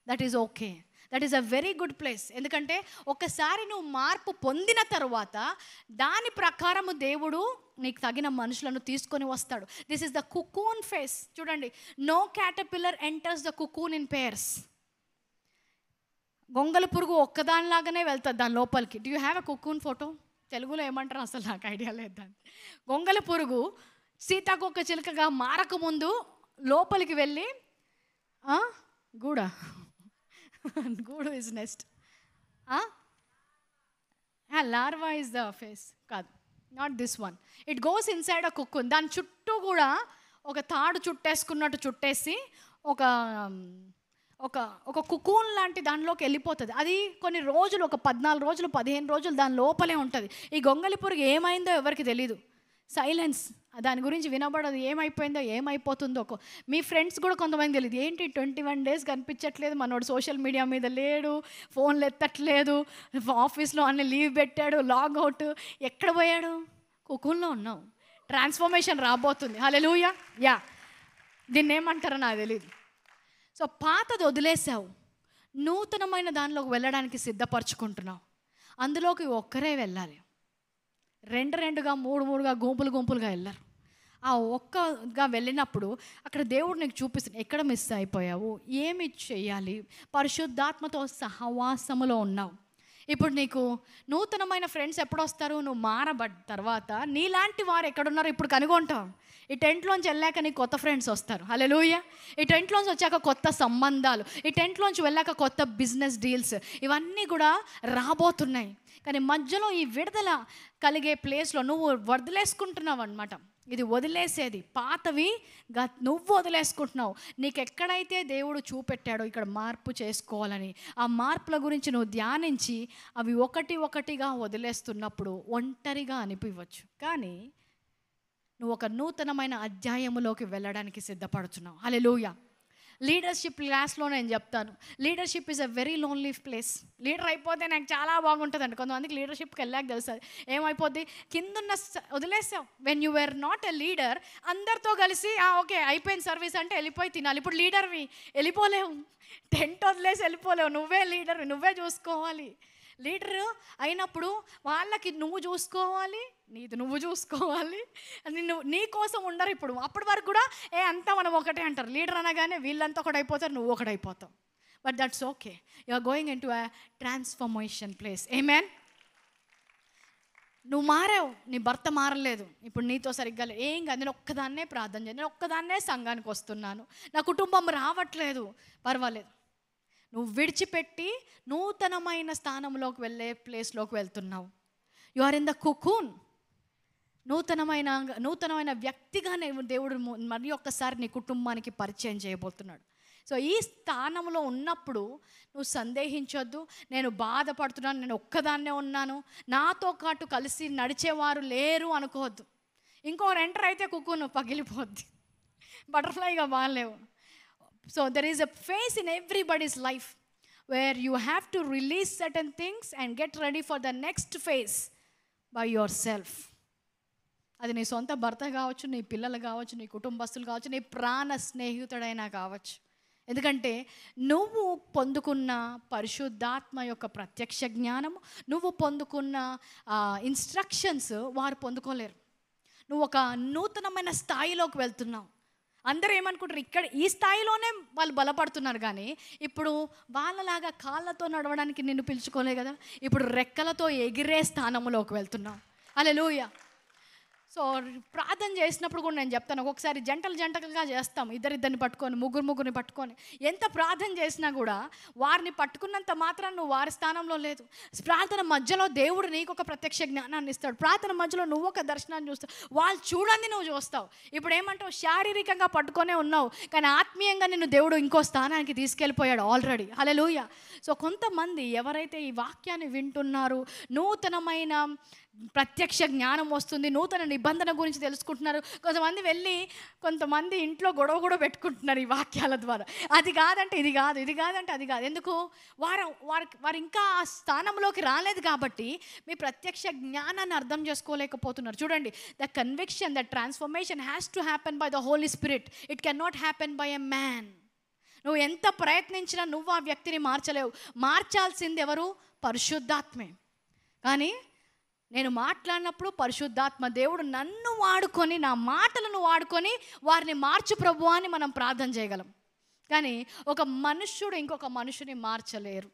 Speaker 1: That is okay, that is a very good place. ఎందుకంటే ఒకసారి నువ్వు మార్పు పొందిన తర్వాత దాని ప్రకారము దేవుడు నీకు తగిన మనుషులను తీసుకొని వస్తాడు. This is the cocoon phase. చూడండి, no caterpillar enters the cocoon in pairs. గొంగళి పురుగు ఒక్కదానిలాగానే వెళ్తుంది దాని లోపలికి. Do you have a cocoon photo? తెలుగులో ఏమంటారు అసలు నాకు ఐడియా లేదు. దాన్ని గొంగళి పురుగు సీతాకోక చిలుకగా మారకముందు లోపలికి వెళ్ళి గూడు is next. Larva is the phase కాదు, not this one. It goes inside a cocoon. దాని చుట్టూ కూడా ఒక తాడు చుట్టేసుకున్నట్టు చుట్టేసి ఒక ఒక ఒక కుకూన్ లాంటి దానిలోకి వెళ్ళిపోతుంది. అది కొన్ని రోజులు, ఒక 14 రోజులు 15 రోజులు దాని లోపలే ఉంటుంది. ఈ గొంగళి పురుగు ఏమైందో ఎవరికి తెలీదు. సైలెన్స్, దాని గురించి వినబడదు. ఏమైపోయిందో ఏమైపోతుందో. మీ ఫ్రెండ్స్ కూడా కొంతమంది తెలియదు, ఏంటి 21 days కనిపించట్లేదు, మనోడు సోషల్ మీడియా మీద లేడు, ఫోన్లు ఎత్తట్లేదు, ఆఫీస్లో అన్ని లీవ్ పెట్టాడు, లాగౌట్. ఎక్కడ పోయాడు? కుకూన్లో ఉన్నావు. ట్రాన్స్ఫర్మేషన్ రాబోతుంది. హల్లెలూయా. యా, దీన్ని ఏమంటారో నాకు తెలియదు. సో పాతది వదిలేసావు, నూతనమైన దానిలోకి వెళ్ళడానికి సిద్ధపరచుకుంటున్నావు. అందులోకి ఒక్కరే వెళ్ళాలి, 2-2గా 3-3గా గుంపులుగా వెళ్ళారు. ఆ ఒక్కగా వెళ్ళినప్పుడు అక్కడ దేవుడు నీకు చూపిస్తుంది ఎక్కడ మిస్ అయిపోయావు, ఏమి చేయాలి. పరిశుద్ధాత్మతో సహవాసములో ఉన్నావు. ఇప్పుడు నీకు నూతనమైన ఫ్రెండ్స్ ఎప్పుడు వస్తారు? నువ్వు మారబడ్డ తర్వాత నీలాంటి వారు ఎక్కడున్నారో ఇప్పుడు కనుగొంటావు. ఈ టెంట్లోంచి వెళ్ళాక నీకు కొత్త ఫ్రెండ్స్ వస్తారు. హల్లెలూయా. ఈ టెంట్లోంచి వచ్చాక కొత్త సంబంధాలు, ఈ టెంట్లోంచి వెళ్ళాక కొత్త బిజినెస్ డీల్స్, ఇవన్నీ కూడా రాబోతున్నాయి. కానీ మధ్యలో ఈ విడుదల కలిగే ప్లేస్లో నువ్వు వదిలేసుకుంటున్నావు అనమాట. ఇది వదిలేసేది. పాతవి నువ్వు వదిలేసుకుంటున్నావు. నీకు ఎక్కడైతే దేవుడు చూపెట్టాడో ఇక్కడ మార్పు చేసుకోవాలని, ఆ మార్పుల గురించి నువ్వు ధ్యానించి అవి ఒకటి ఒకటిగా వదిలేస్తున్నప్పుడు ఒంటరిగా అనిపించవచ్చు. కానీ నువ్వు ఒక నూతనమైన అధ్యాయములోకి వెళ్ళడానికి సిద్ధపడుతున్నావు. హల్లెలూయా. లీడర్షిప్ క్లాస్లో నేను చెప్తాను, leadership is a very lonely place. Leader అయిపోతే నాకు చాలా బాగుంటుంది అండి. కొంతమందికి లీడర్షిప్కి వెళ్ళాక తెలుస్తుంది ఏమైపోద్ది, కిందున్న వదిలేసావు. When you were not a leader, అందరితో కలిసి ఓకే అయిపోయింది సర్వీస్ అంటే వెళ్ళిపోయి తినాలి. ఇప్పుడు లీడర్వి వెళ్ళిపోలేవు, టెంట్ వదిలేసి వెళ్ళిపోలేవు. నువ్వే లీడర్, నువ్వే చూసుకోవాలి. లీడర్ అయినప్పుడు వాళ్ళకి నువ్వు చూసుకోవాలి, నీది నువ్వు చూసుకోవాలి. నీ కోసం ఉండరు ఇప్పుడు. అప్పటి వరకు కూడా అంతా మనం ఒకటే అంటారు. లీడర్ అనగానే వీళ్ళంతా ఒకటి అయిపోతారు, నువ్వు ఒకటి అయిపోతావు. But that's okay. You are going in to a transformation place. Amen. నువ్వు మారావు, నీ భర్త మారలేదు, ఇప్పుడు నీతో సరిగ్గా ఏం కాదు, నేను ఒక్కదాన్నే ప్రార్థన చేయాలి, నేను ఒక్కదాన్నే సంఘానికి వస్తున్నాను, నా కుటుంబం రావట్లేదు, పర్వాలేదు. నువ్వు విడిచిపెట్టి నూతనమైన స్థానంలోకి వెళ్ళే ప్లేస్లోకి వెళ్తున్నావు. You are in the cocoon. నూతనమైన వ్యక్తిగా దేవుడు మరి ఒక్కసారి నీ కుటుంబానికి పరిచయం చేయబోతున్నాడు. సో ఈ స్థానంలో ఉన్నప్పుడు నువ్వు సందేహించొద్దు, నేను బాధపడుతున్నాను, నేను ఒక్కదాన్నే ఉన్నాను, నాతో పాటు కలిసి నడిచేవారు లేరు అనుకోవద్దు. ఇంకొకరు ఎంటర్ అయితే కుకూన్ పగిలిపోద్ది, బటర్ఫ్లైగా బాగాలేవు. So there is a phase in everybody's life where you have to release certain things and get ready for the next phase by yourself. అది నీ సొంత భర్త కావచ్చు, నీ పిల్లలు కావచ్చు, నీ కుటుంబస్తులు కావచ్చు, నీ ప్రాణ స్నేహితుడైనా కావచ్చు. ఎందుకంటే నువ్వు పొందుకున్న పరిశుద్ధాత్మ యొక్క ప్రత్యక్ష జ్ఞానము, నువ్వు పొందుకున్న ఇన్స్ట్రక్షన్స్ వారు పొందుకోలేరు. నువ్వు ఒక నూతనమైన స్థాయిలోకి వెళ్తున్నావు. అందరూ ఏమనుకుంటారు, ఇక్కడ ఈ స్థాయిలోనే వాళ్ళు బలపడుతున్నారు, కానీ ఇప్పుడు వాళ్ళలాగా కాళ్ళతో నడవడానికి నిన్ను పిలుచుకోలే కదా, ఇప్పుడు రెక్కలతో ఎగిరే స్థానంలోకి వెళ్తున్నావు. హల్లెలూయా. సో ప్రార్థన చేసినప్పుడు కూడా నేను చెప్తాను, ఒక్కొక్కసారి జంటలుగా చేస్తాం, ఇద్దరిని పట్టుకొని, ముగ్గురిని పట్టుకొని. ఎంత ప్రార్థన చేసినా కూడా వారిని పట్టుకున్నంత మాత్రం నువ్వు వారి స్థానంలో లేదు. ప్రార్థన మధ్యలో దేవుడు నీకు ఒక ప్రత్యక్ష జ్ఞానాన్ని ఇస్తాడు, ప్రార్థన మధ్యలో నువ్వు ఒక దర్శనాన్ని చూస్తావు, వాళ్ళు చూడండి నువ్వు చూస్తావు. ఇప్పుడు ఏమంటావు, శారీరకంగా పట్టుకొనే ఉన్నావు, కానీ ఆత్మీయంగా నిన్ను దేవుడు ఇంకో స్థానానికి తీసుకెళ్ళిపోయాడు ఆల్రెడీ. హల్లెలూయా. సో కొంతమంది ఎవరైతే ఈ వాక్యాన్ని వింటున్నారో, నూతనమైన ప్రత్యక్ష జ్ఞానం వస్తుంది, నూతన నిబంధన గురించి తెలుసుకుంటున్నారు. కొంతమంది ఇంట్లో గొడవ కూడా పెట్టుకుంటున్నారు ఈ వాక్యాల ద్వారా. అది కాదంటే ఇది కాదు, ఇది కాదంటే అది కాదు. ఎందుకు? వారు ఇంకా ఆ స్థానంలోకి రాలేదు కాబట్టి మీ ప్రత్యక్ష జ్ఞానాన్ని అర్థం చేసుకోలేకపోతున్నారు. చూడండి, the conviction, the transformation has to happen by the Holi Spirit. It can not happen by a man. నువ్వు ఎంత ప్రయత్నించినా నువ్వు ఆ వ్యక్తిని మార్చలేవు. మార్చాల్సింది ఎవరు? పరిశుద్ధాత్మే. కానీ నేను మాట్లాడినప్పుడు పరిశుద్ధాత్మ దేవుడు నన్ను వాడుకొని, నా మాటలను వాడుకొని వారిని మార్చు ప్రభువా అని మనం ప్రార్థన చేయగలం. కానీ ఒక మనుష్యుడు ఇంకొక మనుషుని మార్చలేరు.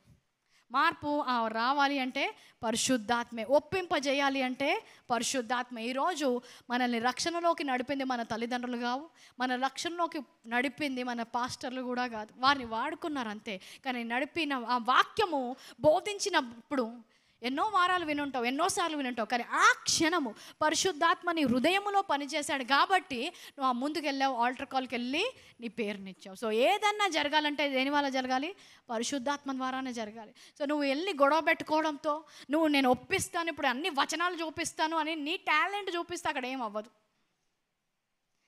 Speaker 1: మార్పు రావాలి అంటే పరిశుద్ధాత్మే, ఒప్పింపజేయాలి అంటే పరిశుద్ధాత్మే. ఈరోజు మనల్ని రక్షణలోకి నడిపింది మన తల్లిదండ్రులు కావు, మన రక్షణలోకి నడిపింది మన పాస్టర్లు కూడా కాదు. వారిని వాడుకున్నారు అంతే. కానీ నడిపిన ఆ వాక్యము బోధించినప్పుడు ఎన్నో వారాలు వినుంటావు, ఎన్నోసార్లు వినుంటావు, కానీ ఆ క్షణము పరిశుద్ధాత్మ నీ హృదయంలో పనిచేశాడు కాబట్టి నువ్వు ఆ ముందుకు వెళ్ళావు, ఆల్టర్ కాల్కి వెళ్ళి నీ పేరునిచ్చావు. సో ఏదన్నా జరగాలంటే దేని వల్ల జరగాలి? పరిశుద్ధాత్మ ద్వారానే జరగాలి. సో నువ్వు వెళ్ళి గొడవ పెట్టుకోవడంతో, నేను ఒప్పిస్తాను, ఇప్పుడు అన్ని వచనాలు చూపిస్తాను అని నీ టాలెంట్ చూపిస్తే అక్కడ ఏం అవ్వదు.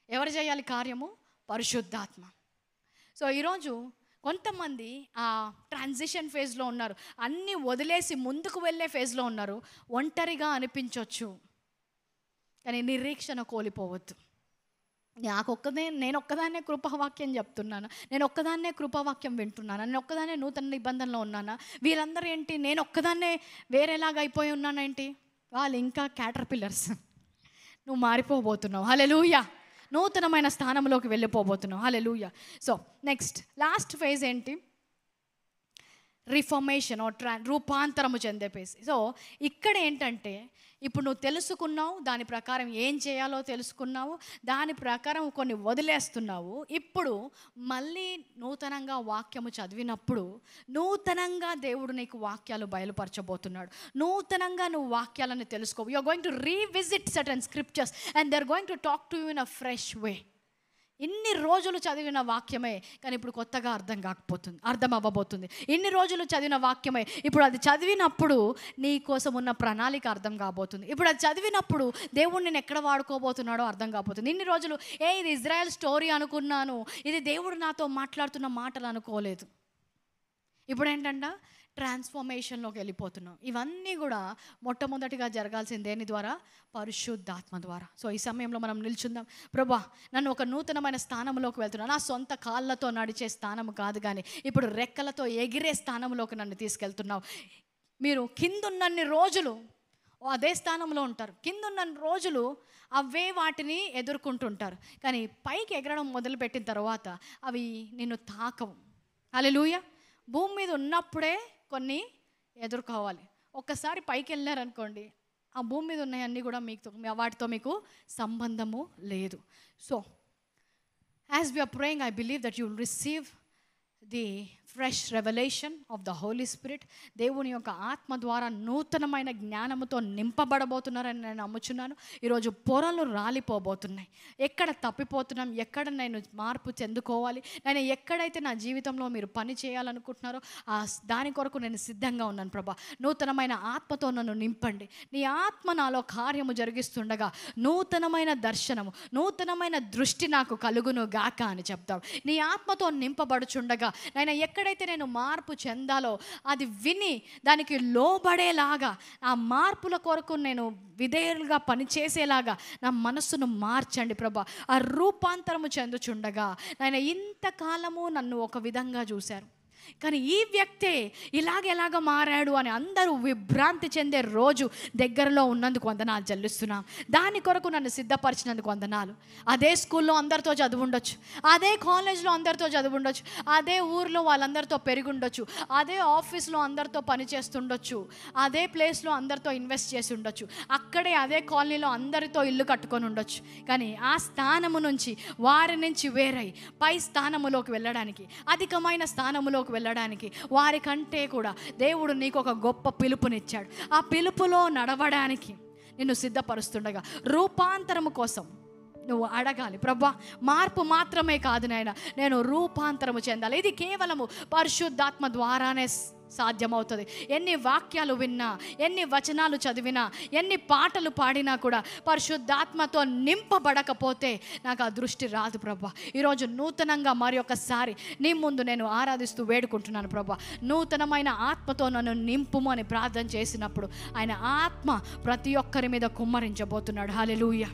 Speaker 1: ఎవరు చేయాలి కార్యము? పరిశుద్ధాత్మ. సో ఈరోజు కొంతమంది ఆ ట్రాన్సిషన్ ఫేజ్లో ఉన్నారు, అన్నీ వదిలేసి ముందుకు వెళ్ళే ఫేజ్లో ఉన్నారు. ఒంటరిగా అనిపించవచ్చు, కానీ నిరీక్షణ కోల్పోవద్దు. నేను ఒక్కదాన్నే కృపావాక్యం చెప్తున్నాను, నేను ఒక్కదాన్నే కృపావాక్యం వింటున్నాను, నేను ఒక్కదాన్నే నూతన నిబంధనలో ఉన్నానా? వీళ్ళందరూ ఏంటి, నేను ఒక్కదాన్నే వేరేలాగా అయిపోయి ఉన్నానేంటి? వాళ్ళు ఇంకా క్యాటర్పిల్లర్స్. నువ్వు మారిపోబోతున్నావు. హల్లెలూయా. నూతనమైన స్థానంలోకి వెళ్ళిపోబోతున్నావు. హల్లెలూయా. సో నెక్స్ట్ లాస్ట్ ఫేజ్ ఏంటి? రిఫార్మేషన్ రూపాంతరము చెందేపేసి. సో ఇక్కడ ఏంటంటే ఇప్పుడు నువ్వు తెలుసుకున్నావు, దాని ప్రకారం ఏం చేయాలో తెలుసుకున్నావు, దాని ప్రకారం కొన్ని వదిలేస్తున్నావు. ఇప్పుడు మళ్ళీ నూతనంగా వాక్యము చదివినప్పుడు నూతనంగా దేవుడు నీకు వాక్యాలు బయలుపరచబోతున్నాడు. నూతనంగా నువ్వు వాక్యాలను తెలుసుకో. You are going to revisit certain scriptures and they are going to talk to you in a fresh way. ఇన్ని రోజులు చదివిన వాక్యమే కానీ ఇప్పుడు కొత్తగా అర్థం అవ్వబోతుంది. ఇన్ని రోజులు చదివిన వాక్యమే ఇప్పుడు అది చదివినప్పుడు నీ కోసం ఉన్న ప్రణాళిక అర్థం కాబోతుంది. ఇప్పుడు అది చదివినప్పుడు దేవుడు నేను ఎక్కడ వాడుకోబోతున్నాడో అర్థం కాబోతుంది. ఇన్ని రోజులు ఇది ఇజ్రాయెల్ స్టోరీ అనుకున్నాను, ఇది దేవుడు నాతో మాట్లాడుతున్న మాటలు అనుకోలేదు. ఇప్పుడు ఏంటంటే ట్రాన్స్ఫర్మేషన్లోకి వెళ్ళిపోతున్నాం. ఇవన్నీ కూడా మొట్టమొదటిగా జరగాల్సింది దేని ద్వారా? పరిశుద్ధాత్మ ద్వారా. సో ఈ సమయంలో మనం నిల్చుందాం. ప్రభువా, నన్ను ఒక నూతనమైన స్థానంలోకి వెళ్తున్నాను. నా సొంత కాళ్ళతో నడిచే స్థానం కాదు, కానీ ఇప్పుడు రెక్కలతో ఎగిరే స్థానంలోకి నన్ను తీసుకెళ్తున్నావు. మీరు కిందున్నన్ని రోజులు అదే స్థానంలో ఉంటారు, కిందున్న రోజులు అవే వాటిని ఎదుర్కొంటుంటారు. కానీ పైకి ఎగరడం మొదలుపెట్టిన తర్వాత అవి నిన్ను తాకవు. హల్లెలూయా. భూమి మీద ఉన్నప్పుడే కొన్ని ఎదుర్కోవాలి. ఒక్కసారి పైకి వెళ్ళారనుకోండి, ఆ భూమి మీద ఉన్నాయన్నీ కూడా వాటితో మీకు సంబంధము లేదు. So as we are praying, I believe that you will receive the fresh revolution of the Holi Spirit. దేవుని యొక్క ఆత్మ ద్వారా నూతనమైన జ్ఞానముతో నింపబడబోతున్నారని నేను నమ్ముచున్నాను. ఈరోజు పొరలు రాలిపోబోతున్నాయి. ఎక్కడ తప్పిపోతున్నాం, ఎక్కడ నేను మార్పు చెందుకోవాలి, నేను ఎక్కడైతే నా జీవితంలో మీరు పని చేయాలనుకుంటున్నారో దాని కొరకు నేను సిద్ధంగా ఉన్నాను. ప్రభా, నూతనమైన ఆత్మతో నన్ను నింపండి. నీ ఆత్మ నాలో కార్యము జరిగిస్తుండగా నూతనమైన దర్శనము, నూతనమైన దృష్టి నాకు కలుగును గాక అని చెప్తావు. నీ ఆత్మతో నింపబడుచుండగా నేను ఎక్కడైతే నేను మార్పు చెందాలో అది విని దానికి లోబడేలాగా, ఆ మార్పుల కొరకు నేను విధేయులుగా పనిచేసేలాగా నా మనస్సును మార్చండి ప్రభా. ఆ రూపాంతరము చెందుచుండగా నాయన ఇంతకాలము నన్ను ఒక విధంగా చూశారు, కానీ ఈ వ్యక్తే ఎలాగ మారాడు అని అందరూ విభ్రాంతి చెందే రోజు దగ్గరలో ఉన్నందుకు వందనాలు చెల్లిస్తున్నాం. దాని కొరకు నన్ను సిద్ధపరిచినందుకు వందనాలు. అదే స్కూల్లో అందరితో చదువు ఉండొచ్చు, అదే కాలేజ్లో అందరితో చదువు ఉండొచ్చు, అదే ఊర్లో వాళ్ళందరితో పెరిగి ఉండొచ్చు, అదే ఆఫీస్లో అందరితో పని చేస్తుండొచ్చు, అదే ప్లేస్లో అందరితో ఇన్వెస్ట్ చేసి ఉండొచ్చు, అక్కడే అదే కాలనీలో అందరితో ఇల్లు కట్టుకొని ఉండొచ్చు. కానీ ఆ స్థానము నుంచి వారి నుంచి వేరై పై స్థానములోకి వెళ్ళడానికి, అధికమైన స్థానములోకి వెళ్ళడానికి, వారి కంటే కూడా దేవుడు నీకు ఒక గొప్ప పిలుపునిచ్చాడు. ఆ పిలుపులో నడవడానికి నిన్ను సిద్ధపరుస్తుండగా రూపాంతరము కోసం నువ్వు అడగాలి. ప్రభా, మార్పు మాత్రమే కాదు నాయన, నేను రూపాంతరము చెందాలి. ఇది కేవలము పరిశుద్ధాత్మ ద్వారానే సాధ్యమవుతుంది. ఎన్ని వాక్యాలు విన్నా, ఎన్ని వచనాలు చదివినా, ఎన్ని పాటలు పాడినా కూడా పరిశుద్ధాత్మతో నింపబడకపోతే నాకు ఆ దృష్టి రాదు ప్రభా. ఈరోజు నూతనంగా మరి ఒకసారి నీ ముందు నేను ఆరాధిస్తూ వేడుకుంటున్నాను ప్రభా. నూతనమైన ఆత్మతో నన్ను నింపుము అని ప్రార్థన చేసినప్పుడు ఆయన ఆత్మ ప్రతి ఒక్కరి మీద కుమ్మరించబోతున్నాడు. హల్లెలూయా.